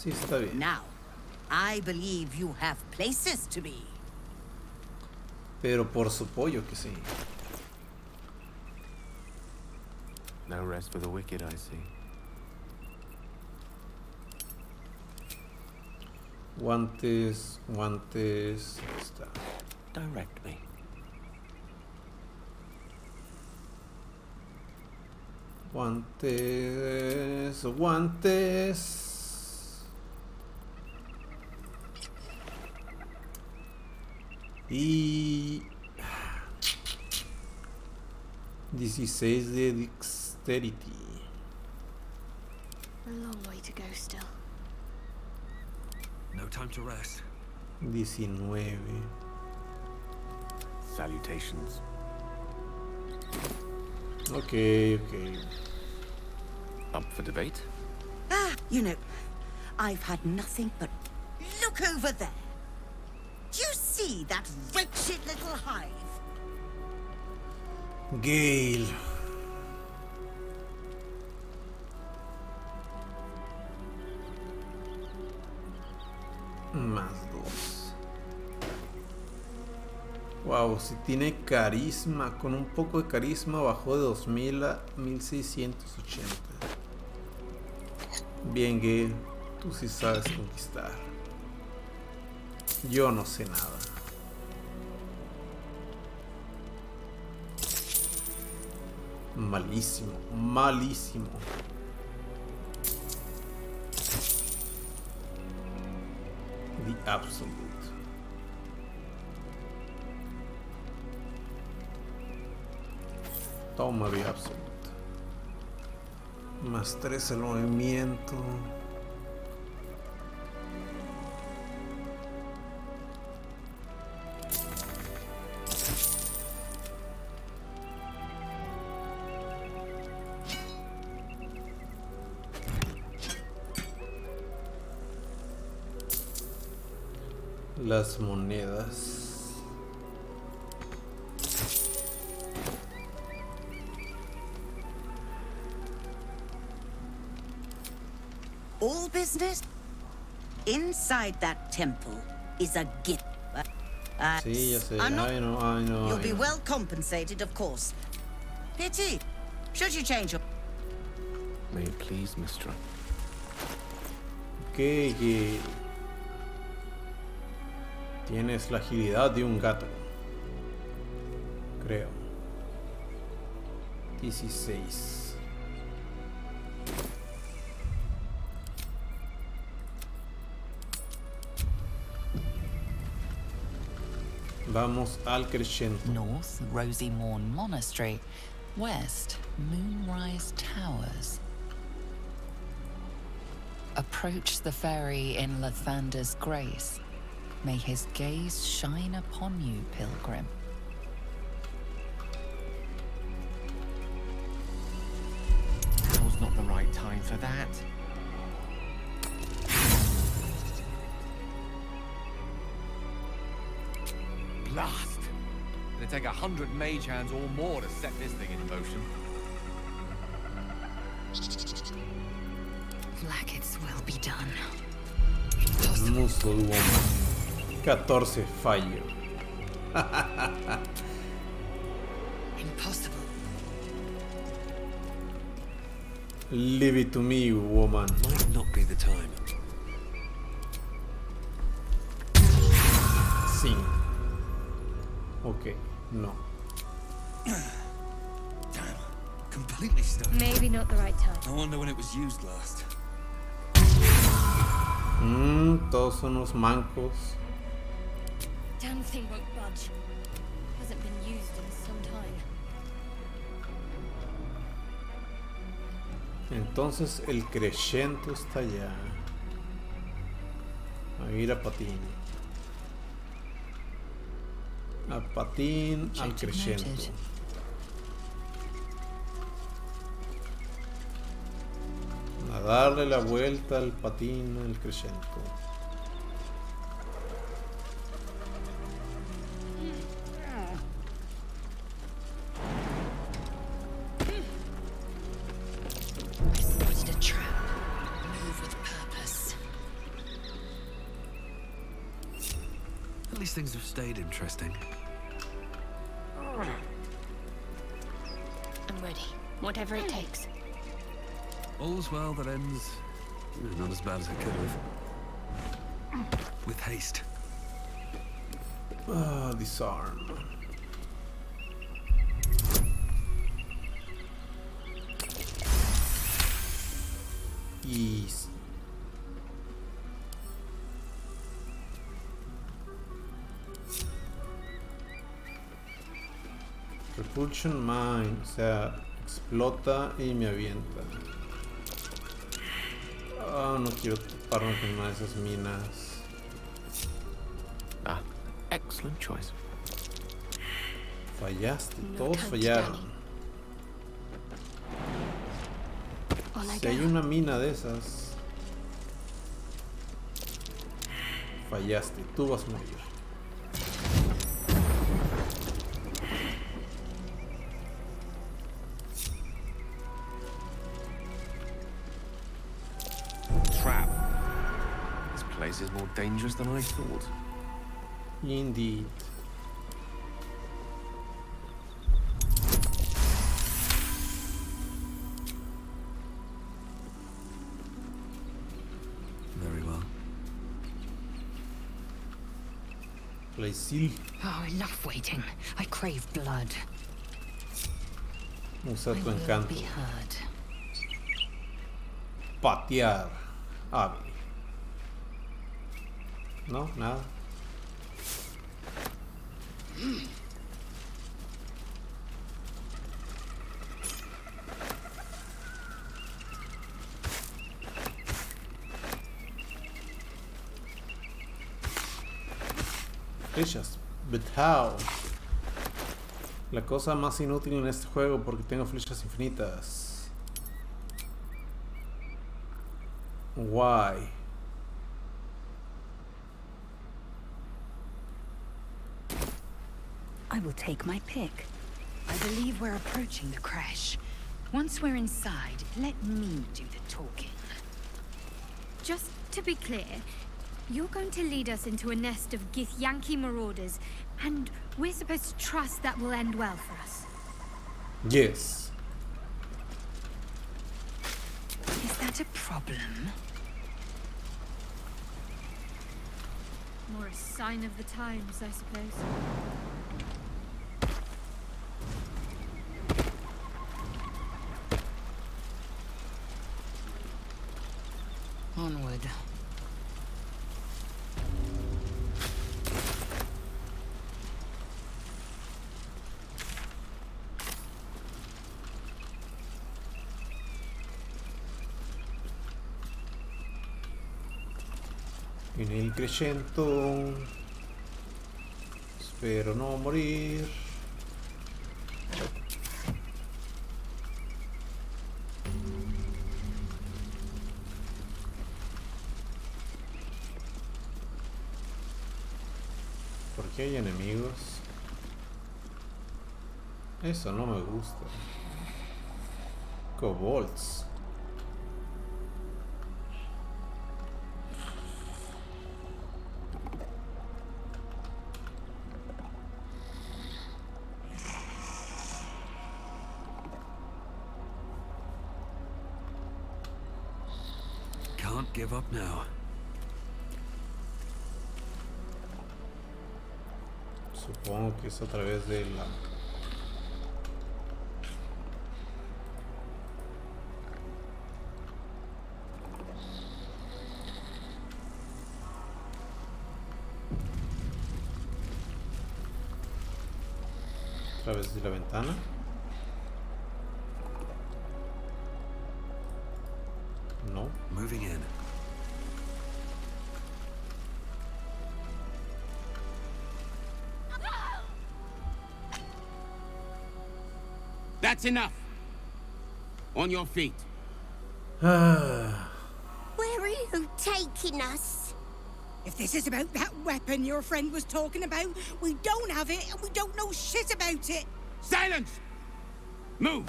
Sí, está bien.
Now, I believe you have places to be.
Pero por su pollo que sí.
No rest for the wicked, I see.
Guantes, guantes. Ahí está.
Direct me.
Guantes, guantes. Y 16 de Dexterity.
A long way to go still.
No time to rest.
19.
Salutations.
Okay.
Up for debate?
Ah, you know, I've had nothing but... Look over there! Do you see that wretched little hive?
Gale. Más 2. Wow, si tiene carisma. Con un poco de carisma bajó de 2000 a 1680. Bien, Gale. Tú sí sabes conquistar. Yo no sé nada. Malísimo, malísimo. The Absolute. Toma The Absolute. Más 3 el movimiento. Las monedas.
All business? Inside that temple is a gift.
Sí, ya sé.
I'm not-
I know.
You'll be well compensated, of course. Pity. Should you change your...
May it please, Mistra.
Que tienes la agilidad de un gato. Creo. 16. Vamos al crescendo.
North, Rosy Morn Monastery. West, Moonrise Towers. Approach the ferry in Lathander's grace. May his gaze shine upon you, pilgrim.
Now's not the right time for that. Blast! It'll take 100 mage hands or more to set this thing in motion.
Blackets will be done.
Muscle Woman. 14 fallo.
Impossible.
Leave it to me, woman.
Might not be the time.
Sí. Ok, no.
Damn. Completely stuck.
Maybe not the right time.
I wonder when it was used last.
Todos son unos mancos.
Damn thing won't budge. Hasn't been used in some time.
Entonces el crescendo está allá. A ir a patín. A patín al crescendo. A darle la vuelta al patín al crescendo.
I spotted a trap. Move with purpose.
least things have stayed interesting.
I'm ready. Whatever it takes.
All's well that ends... not as bad as it could have. With haste.
Disarm. Easy. Repulsion Mine, o sea, explota y me avienta. Oh, no quiero toparme con una de esas minas.
Ah, excellent choice.
Fallaste, todos fallaron. Si hay una mina de esas, fallaste, tú vas a morir.
Trap. This place is more dangerous than I thought.
Indeed.
Very well.
Play
Oh, enough waiting. I crave blood.
Usa tu
I will
encanto.
be heard.
Patear. Ave. No, nada. Flechas. But how? La cosa más inútil en este juego porque tengo flechas infinitas. Why?
I will take my pick. I believe we're approaching the crash. Once we're inside, let me do the talking.
Just to be clear, you're going to lead us into a nest of Githyanki marauders, and we're supposed to trust that will end well for us.
Yes.
Is that a problem?
More a sign of the times, I suppose.
Onward.
Viene il crescento. Spero no morir. ¿Por qué hay enemigos? Eso no me gusta. Kobolds.
Can't give up now.
Supongo que es a través de la... a través de la ventana. No.
Moving in.
That's enough. On your feet.
Where are you taking us?
If this is about that weapon your friend was talking about, we don't have it and we don't know shit about it.
Silence! Move!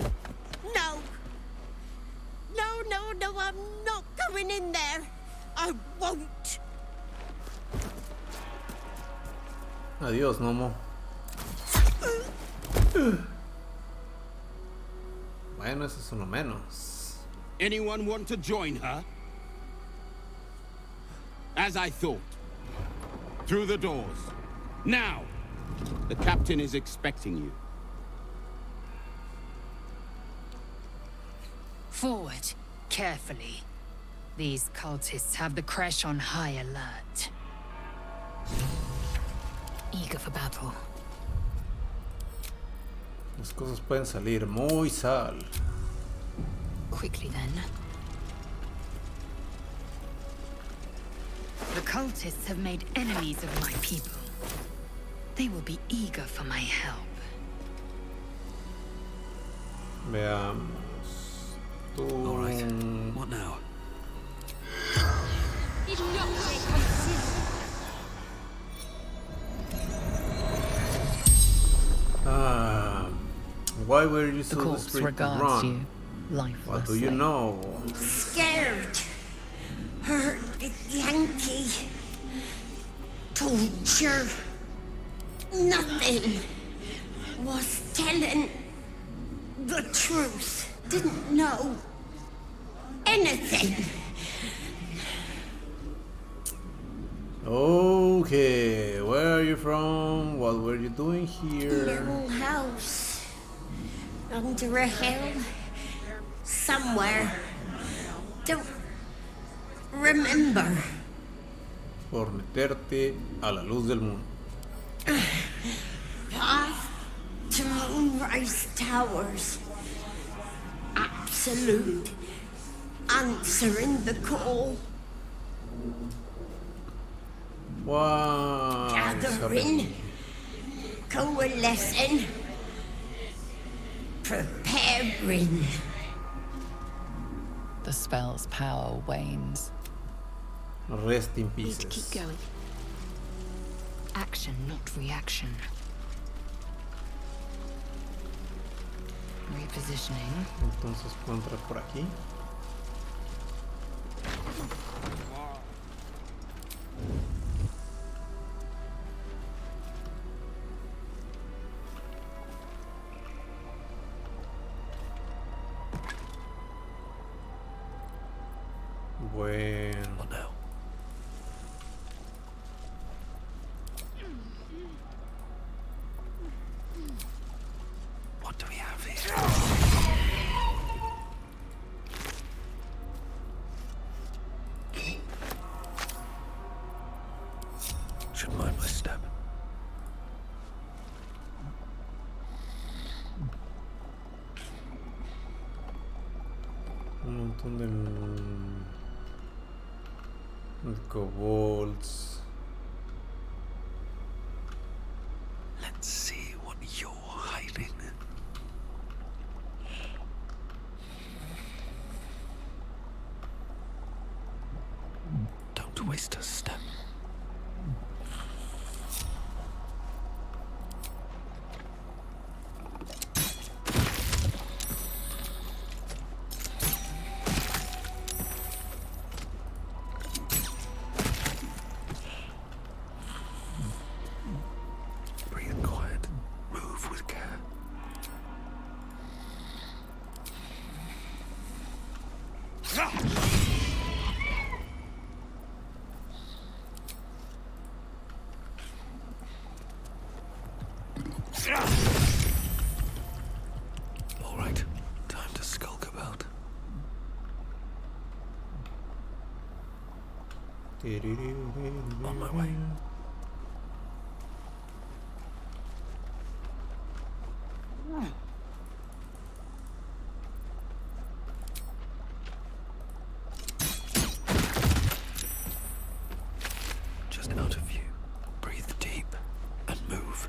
No. No, I'm not going in there. I won't.
Adiós, Nomo. Bueno, eso es uno menos.
Anyone want to join her? As I thought. Through the doors. Now! The captain is expecting you.
Forward, carefully. These cultists have the Kresh on high alert. Eager for battle.
Las cosas pueden salir muy sal.
Quickly then. The cultists have made enemies of my people. They will be eager for my help.
Veamos. Tú...
All right. What now?
Why were you so
the corpse
discreet to
regards
run?
you lifelessly.
What do you know?
Scared. Heard the Yankee. Torture. Nothing. Was telling the truth. Didn't know anything.
Okay, where are you from? What were you doing here?
Little house. Under a hill. Somewhere. Don't remember.
Por meterte a la luz del mundo.
Path to Moonrise Towers. Absolute. Answering the call.
Wow.
Gathering. Coalescing. Preparing.
The spell's power wanes.
Rest in
Need to
pieces.
keep going.
Action, not reaction. Repositioning.
Entonces puedo entrar por aquí. Bueno.
What now? What do we have here? Should mind my step.
Un montón de kobolds.
Let's see what you're hiding. Don't waste a step. Breathe quiet. Move with care. All right, time to skulk about. On my way. Just out of view. Breathe deep and move.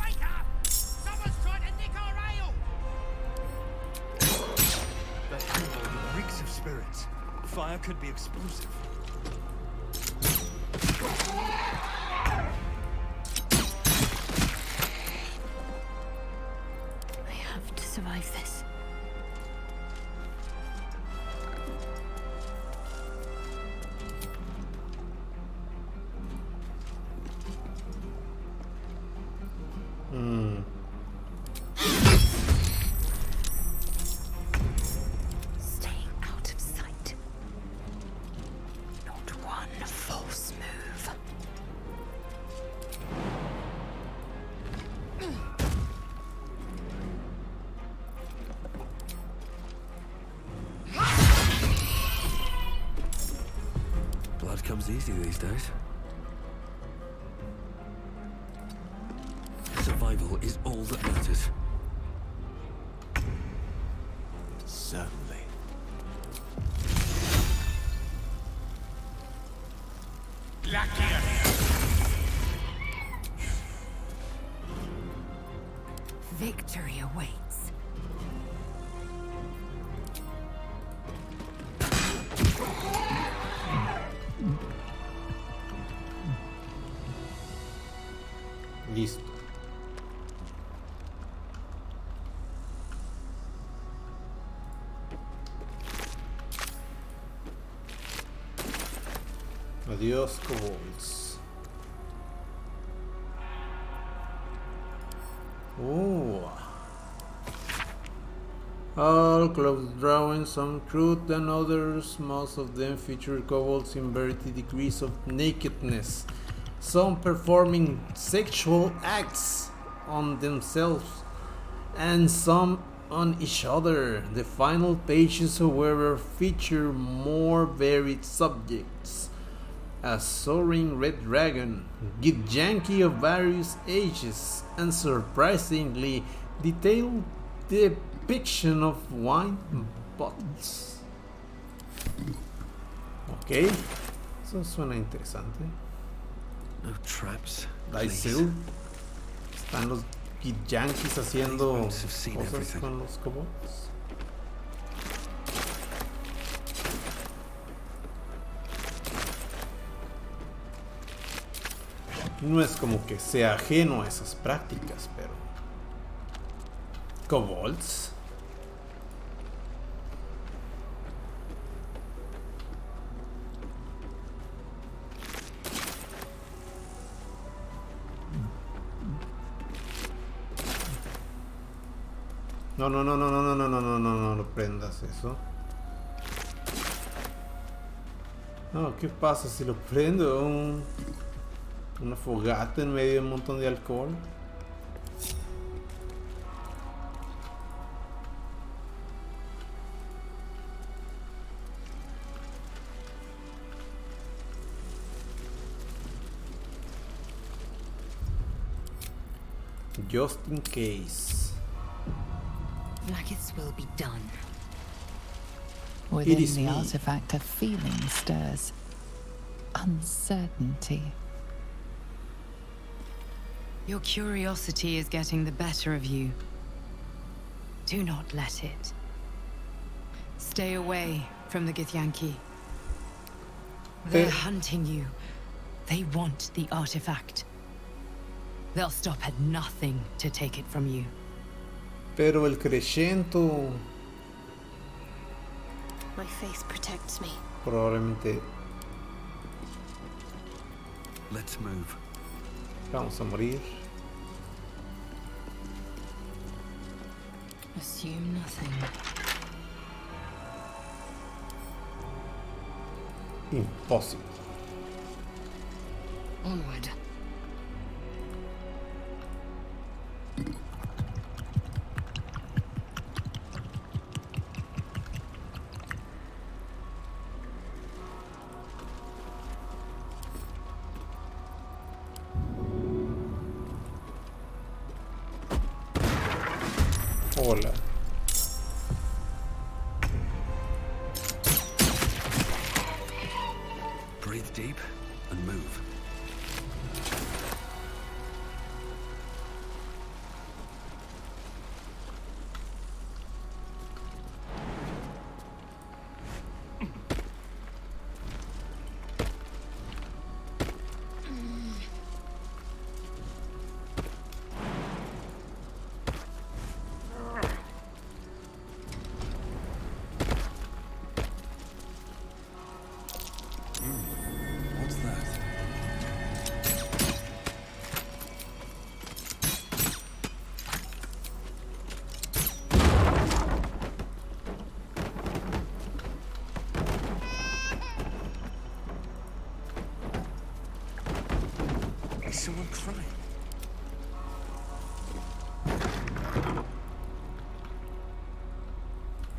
Wake up! Someone's trying to nick our ale!
That kobold reeks of spirits. Fire could be explosive.
I have to survive this.
comes easy these days. Survival is all that matters.
Certainly.
Victory awaits.
Listo. Adiós, kobolds. Oh. All close drawings, some crude than others. Most of them feature kobolds in varying degrees of nakedness. Some performing sexual acts on themselves and some on each other. The final pages, however, feature more varied subjects. A soaring red dragon, githyanki of various ages, and surprisingly detailed depiction of wine bottles. Ok, eso suena interesante.
No traps.
Daisel. Están los githyankis haciendo cosas con los kobolds. No es como que sea ajeno a esas prácticas, pero... ¿Kobolds? No, no, no, no, no, no, no, no, no, no, no, no prendas eso. No, ¿qué pasa si lo prendo? Una fogata en medio de un montón de alcohol. Just in case.
Blackets will be done.
Within
is
the
me.
artifact, a feeling stirs. Uncertainty.
Your curiosity is getting the better of you. Do not let it. Stay away from the Githyanki. They're hunting you. They want the artifact. They'll stop at nothing to take it from you.
Pero el crescento
My faith protects me.
probablemente
Let's move.
vamos a morir.
Assume nothing.
Impossible.
Onward.
Hola.
Breathe deep and move. What's that? Is someone crying?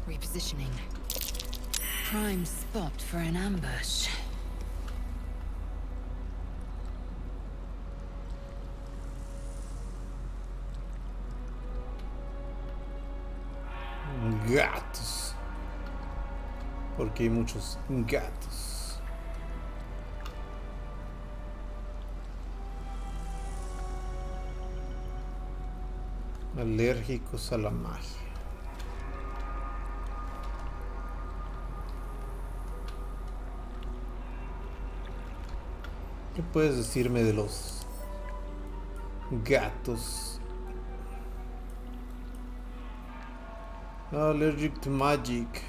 Repositioning. Prime spot for an ambush.
gatos. Porque hay muchos gatos. Alérgicos a la magia. ¿Qué puedes decirme de los gatos? Allergic to magic.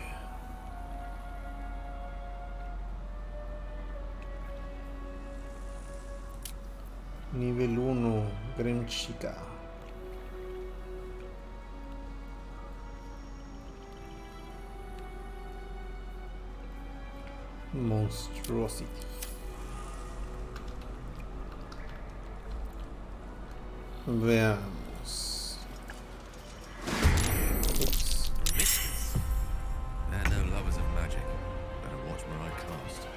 Nivel 1, Grenchica. Monstrosity. Veamos. Ups.
Mistress. They're no lovers of magic. Better watch where I cast.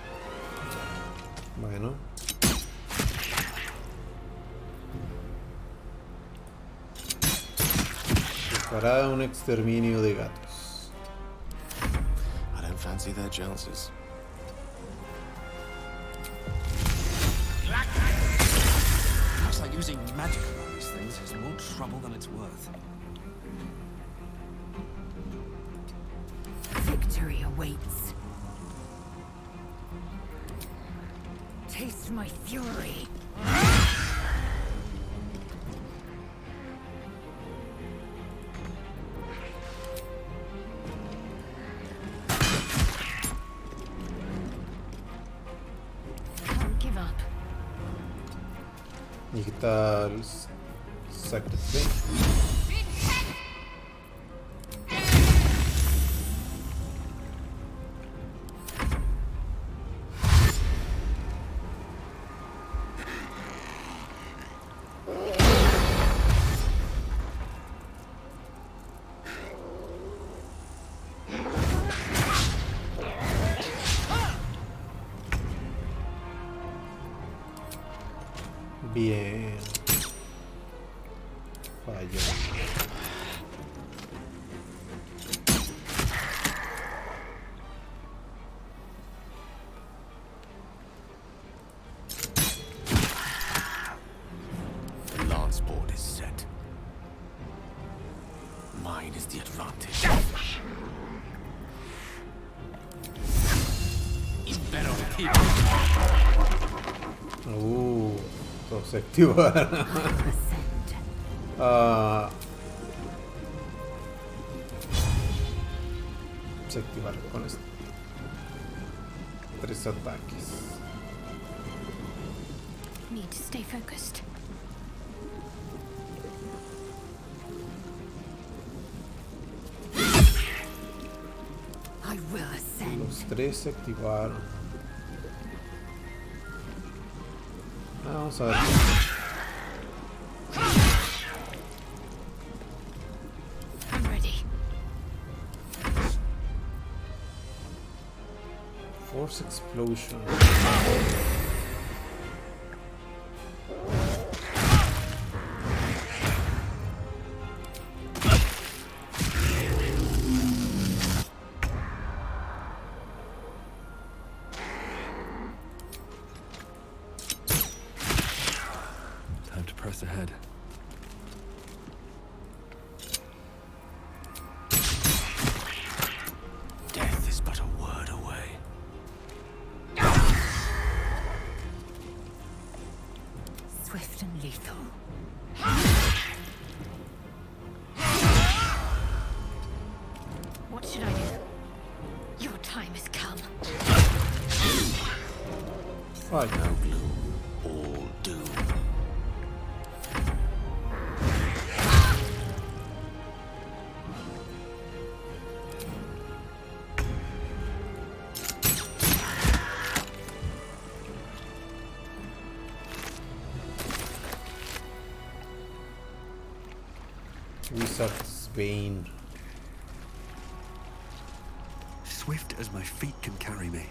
Bueno. Para un exterminio de gatos.
I don't fancy their chances.
Looks like using magic around these things is more trouble than it's worth.
Victory awaits. Taste my fury. Can't give up.
¿Y qué tal? Sacrificio. Bien. Falló.
The lance board is set. Mine is the advantage. You better keep.
Todos se activaron. Se activaron con esto. 3 ataques.
Need to stay focused.
I will ascend.
Los 3 se activaron. Vamos a ver.
I'm ready.
Force explosion.
Press ahead.
Death is but a word away.
Swift and lethal. What should I do? Your time has come.
Right.
No gloom, all doom.
Wizard's Bane.
Swift as my feet can carry me.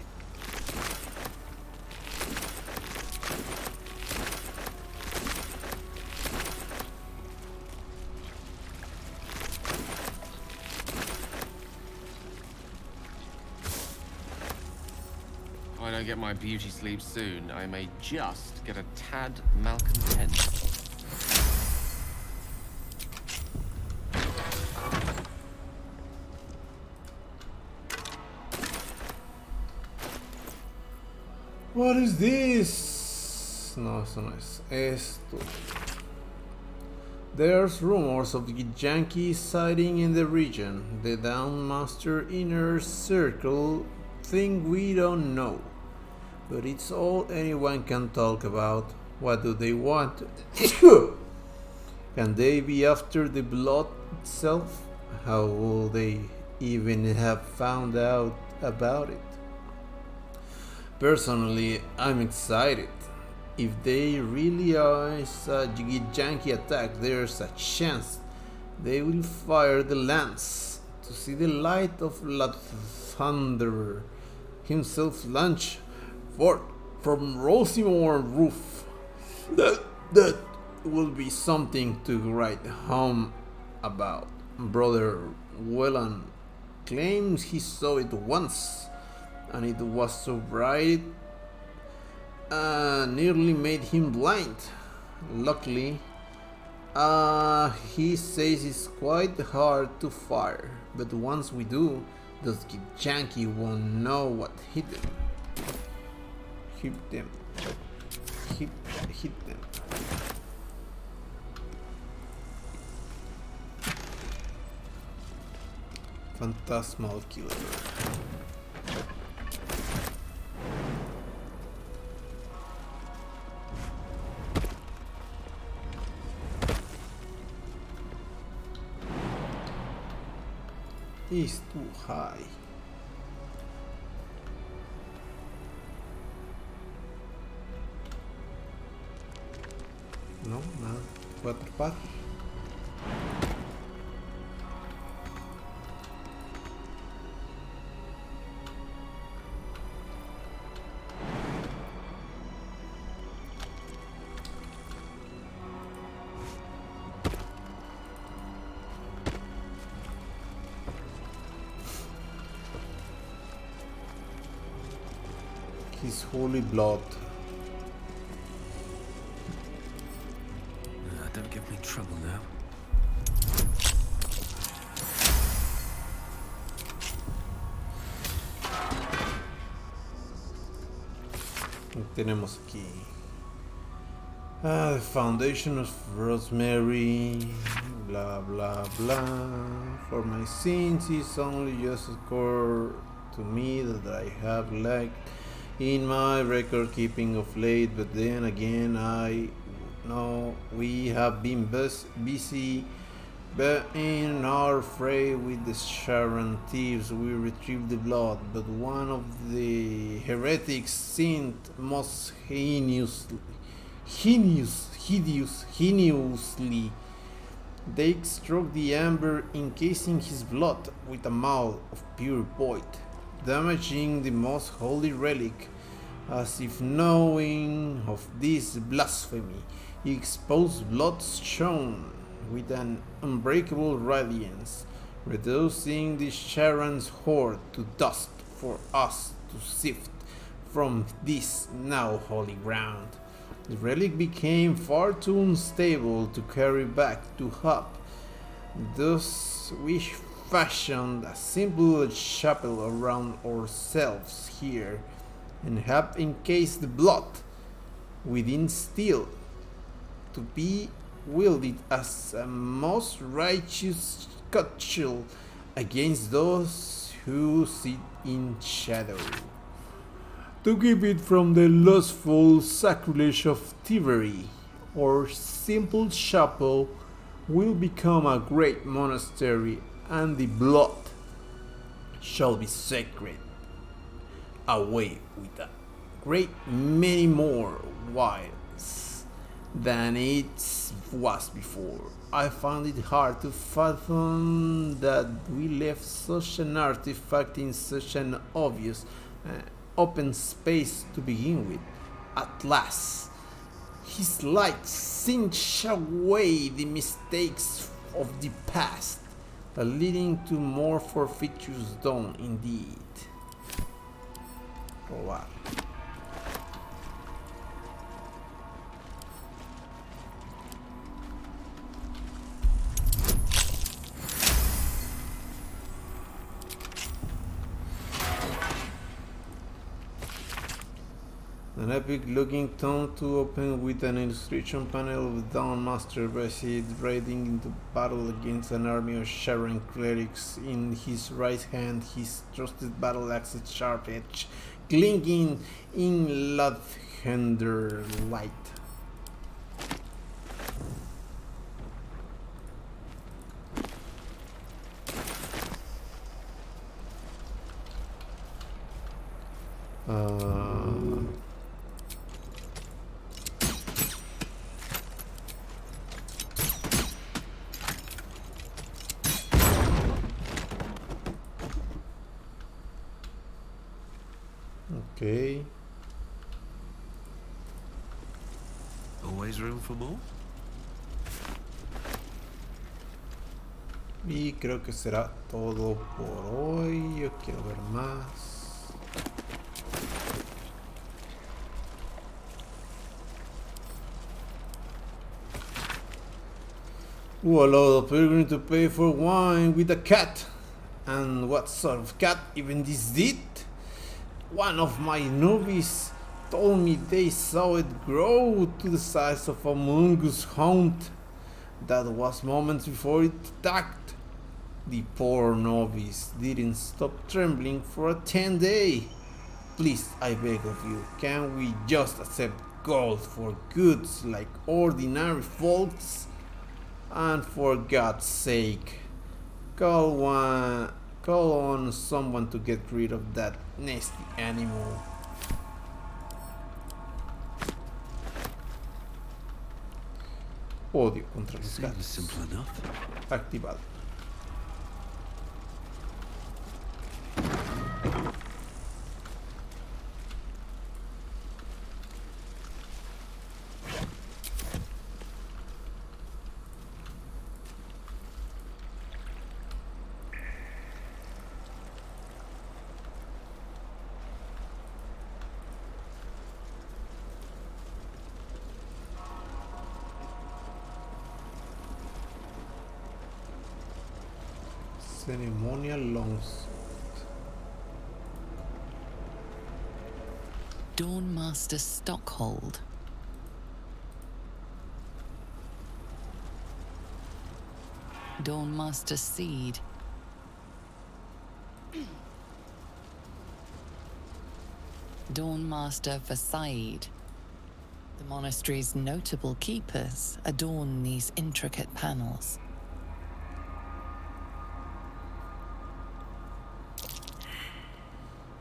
don't get my beauty sleep soon, I may just get a tad malcontent.
What is this? No, eso no es esto. There's rumors of Githyanki sighting in the region. The Downmaster Inner Circle thing we don't know. But it's all anyone can talk about. What do they want? Can they be after the blood itself? How will they even have found out about it? Personally, I'm excited. If they really are a Githyanki attack, there's a chance they will fire the lance to see the light of Thunderer himself launch forth from Rosimore roof. That will be something to write home about. Brother Wellan claims he saw it once, and it was so bright nearly made him blind. Luckily, he says it's quite hard to fire, but once we do, those Githyanki won't know what hit them. Hit them. Phantasmal killer. Is too high. No, nada. Puedo atrapar. His holy blood.
Don't give me trouble now.
Tenemos aquí the foundation of rosemary, blah blah blah. For my sins is only just a score to me that I have lacked in my record keeping of late, but then again I know we have been busy, but in our fray with the Sharon thieves we retrieved the blood, but one of the heretics sinned most hideously. They struck the amber, encasing his blood with a maul of pure void, damaging the most holy relic. As if knowing of this blasphemy, he exposed blood shone with an unbreakable radiance, reducing the Sharon's horde to dust for us to sift from this now holy ground. The relic became far too unstable to carry back to Hub. Thus we fashioned a simple chapel around ourselves here, and have encased the blood within steel to be wielded as a most righteous cudgel against those who sit in shadow, to keep it from the lustful sacrilege of thievery. Our simple chapel will become a great monastery, and the blood shall be sacred, away with a great many more wiles than it was before. I found it hard to fathom that we left such an artifact in such an obvious open space to begin with. At last, his light singed away the mistakes of the past, leading to more forfeitures done indeed. Robar. An epic looking tome to open with an illustration panel of Dawn Master Basid riding into battle against an army of Sharon clerics. In his right hand, his trusted battle axe's sharp edge glinting in lavender light. Okay.
Always room for more?
Y creo que será todo por hoy. Yo quiero ver más. Who allowed a pilgrim to pay for wine with a cat? And what sort of cat even this did? One of my novices told me they saw it grow to the size of a mongoose hound. That was moments before it attacked. The poor novice didn't stop trembling for a 10 day. Please, I beg of you, can we just accept gold for goods like ordinary folks? And for God's sake, call on someone to get rid of that nasty animal. Odio contra los gatos.
Simple enough.
Activado. Ceremonial longs.
Dawnmaster Stockhold. Dawnmaster Seed. Dawnmaster Versailles. The monastery's notable keepers adorn these intricate panels.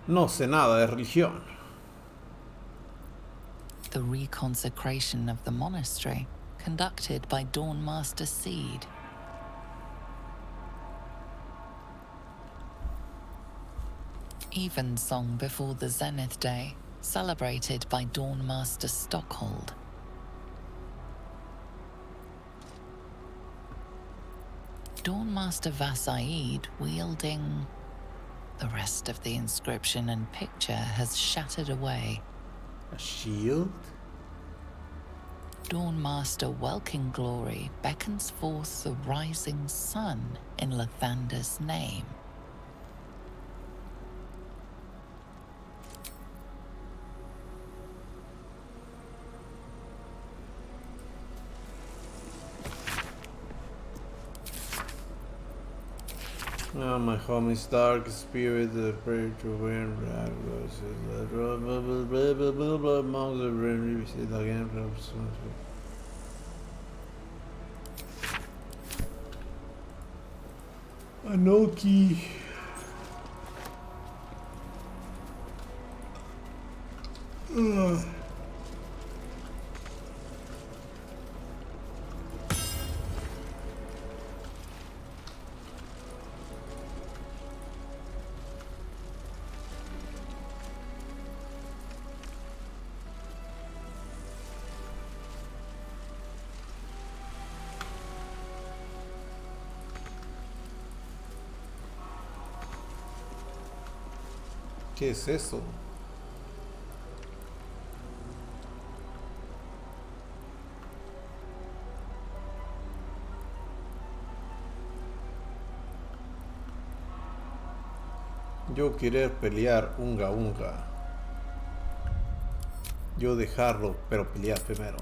No sé nada de religión.
The reconsecration of the monastery, conducted by Dawnmaster Seed. Evensong before the Zenith Day, celebrated by Dawnmaster Stockhold. Dawnmaster Vasaid wielding... The rest of the inscription and picture has shattered away.
A shield?
Dawnmaster Welkin Glory beckons forth the rising sun in Lathander's name.
Oh, my home is dark spirit, the prayer to win, among the rain, revisit again. Anoki. ¿Qué es eso? Yo querer pelear unga unga. yo dejarlo, pero pelear primero.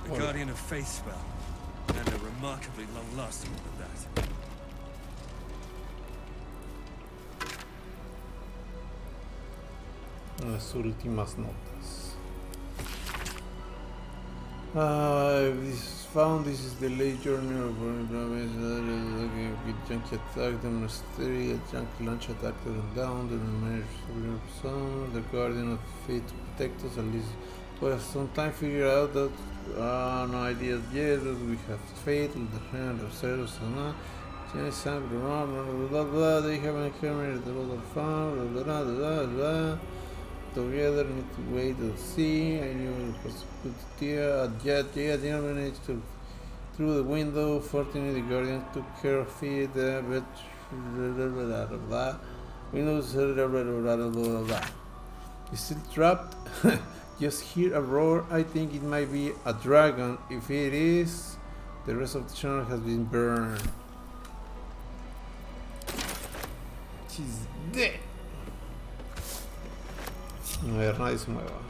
A Guardian of Faith spell, and a remarkably long-lasting one at that.
Las últimas notas. This is found. This is the late journey of junkie attack, the monastery, a junkie launch attack them down, the remainder the Guardian of Fate to protect us at least. Well, sometime figure out that no ideas yet that we have fate, the hand of ourselves and not. Blah blah blah. They haven't carried the lot of fun. Blah blah blah blah. Together need to wait and see. I knew it was a good idea. Yet I managed to through the window. Fortunately, the Guardian took care of it. But blah blah blah blah. Windows blah blah blah blah blah. Is still trapped? Just hear a roar. I think it might be a dragon. If it is, the rest of the channel has been burned. She's dead. A ver, nadie se mueva.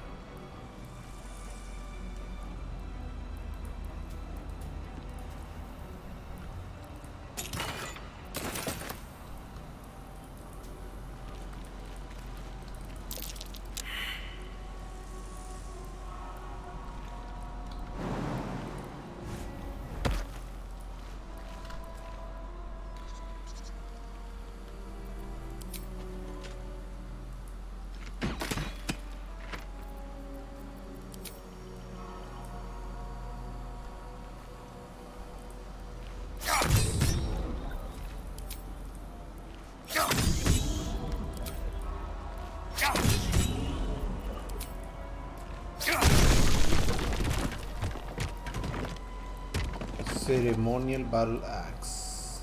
Ceremonial battle axe.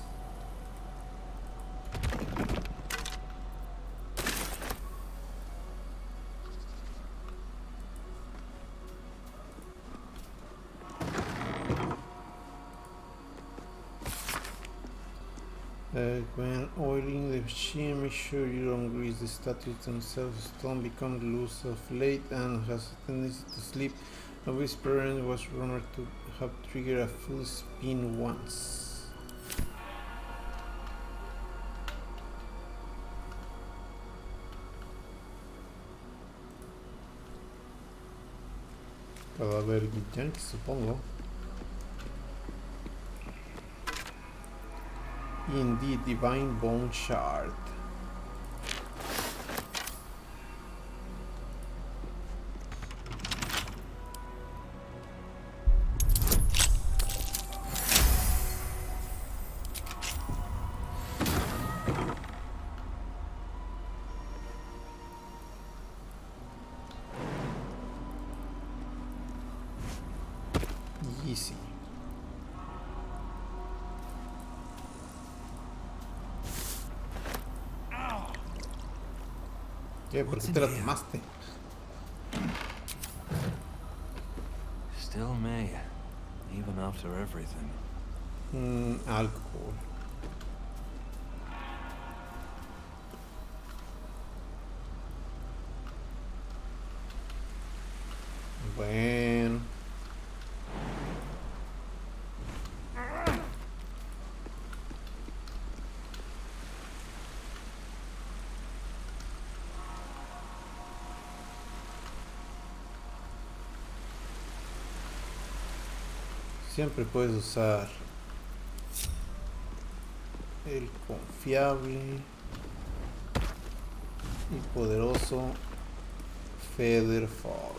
When oiling the machine, make sure you don't grease the statues themselves. Stone becomes loose of late and has a tendency to slip. A whisperer was rumored to have triggered a full spin once. Cadáver Gillian, supongo. Indeed, divine bone shard. Easy. ¿Qué? ¿Por qué te la tomaste?
Still may, even after everything.
Alcohol. Bueno. Siempre puedes usar el confiable y poderoso Featherfall.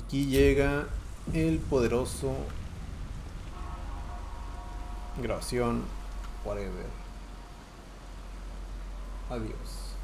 aquí llega el poderoso grabación whatever. Adiós.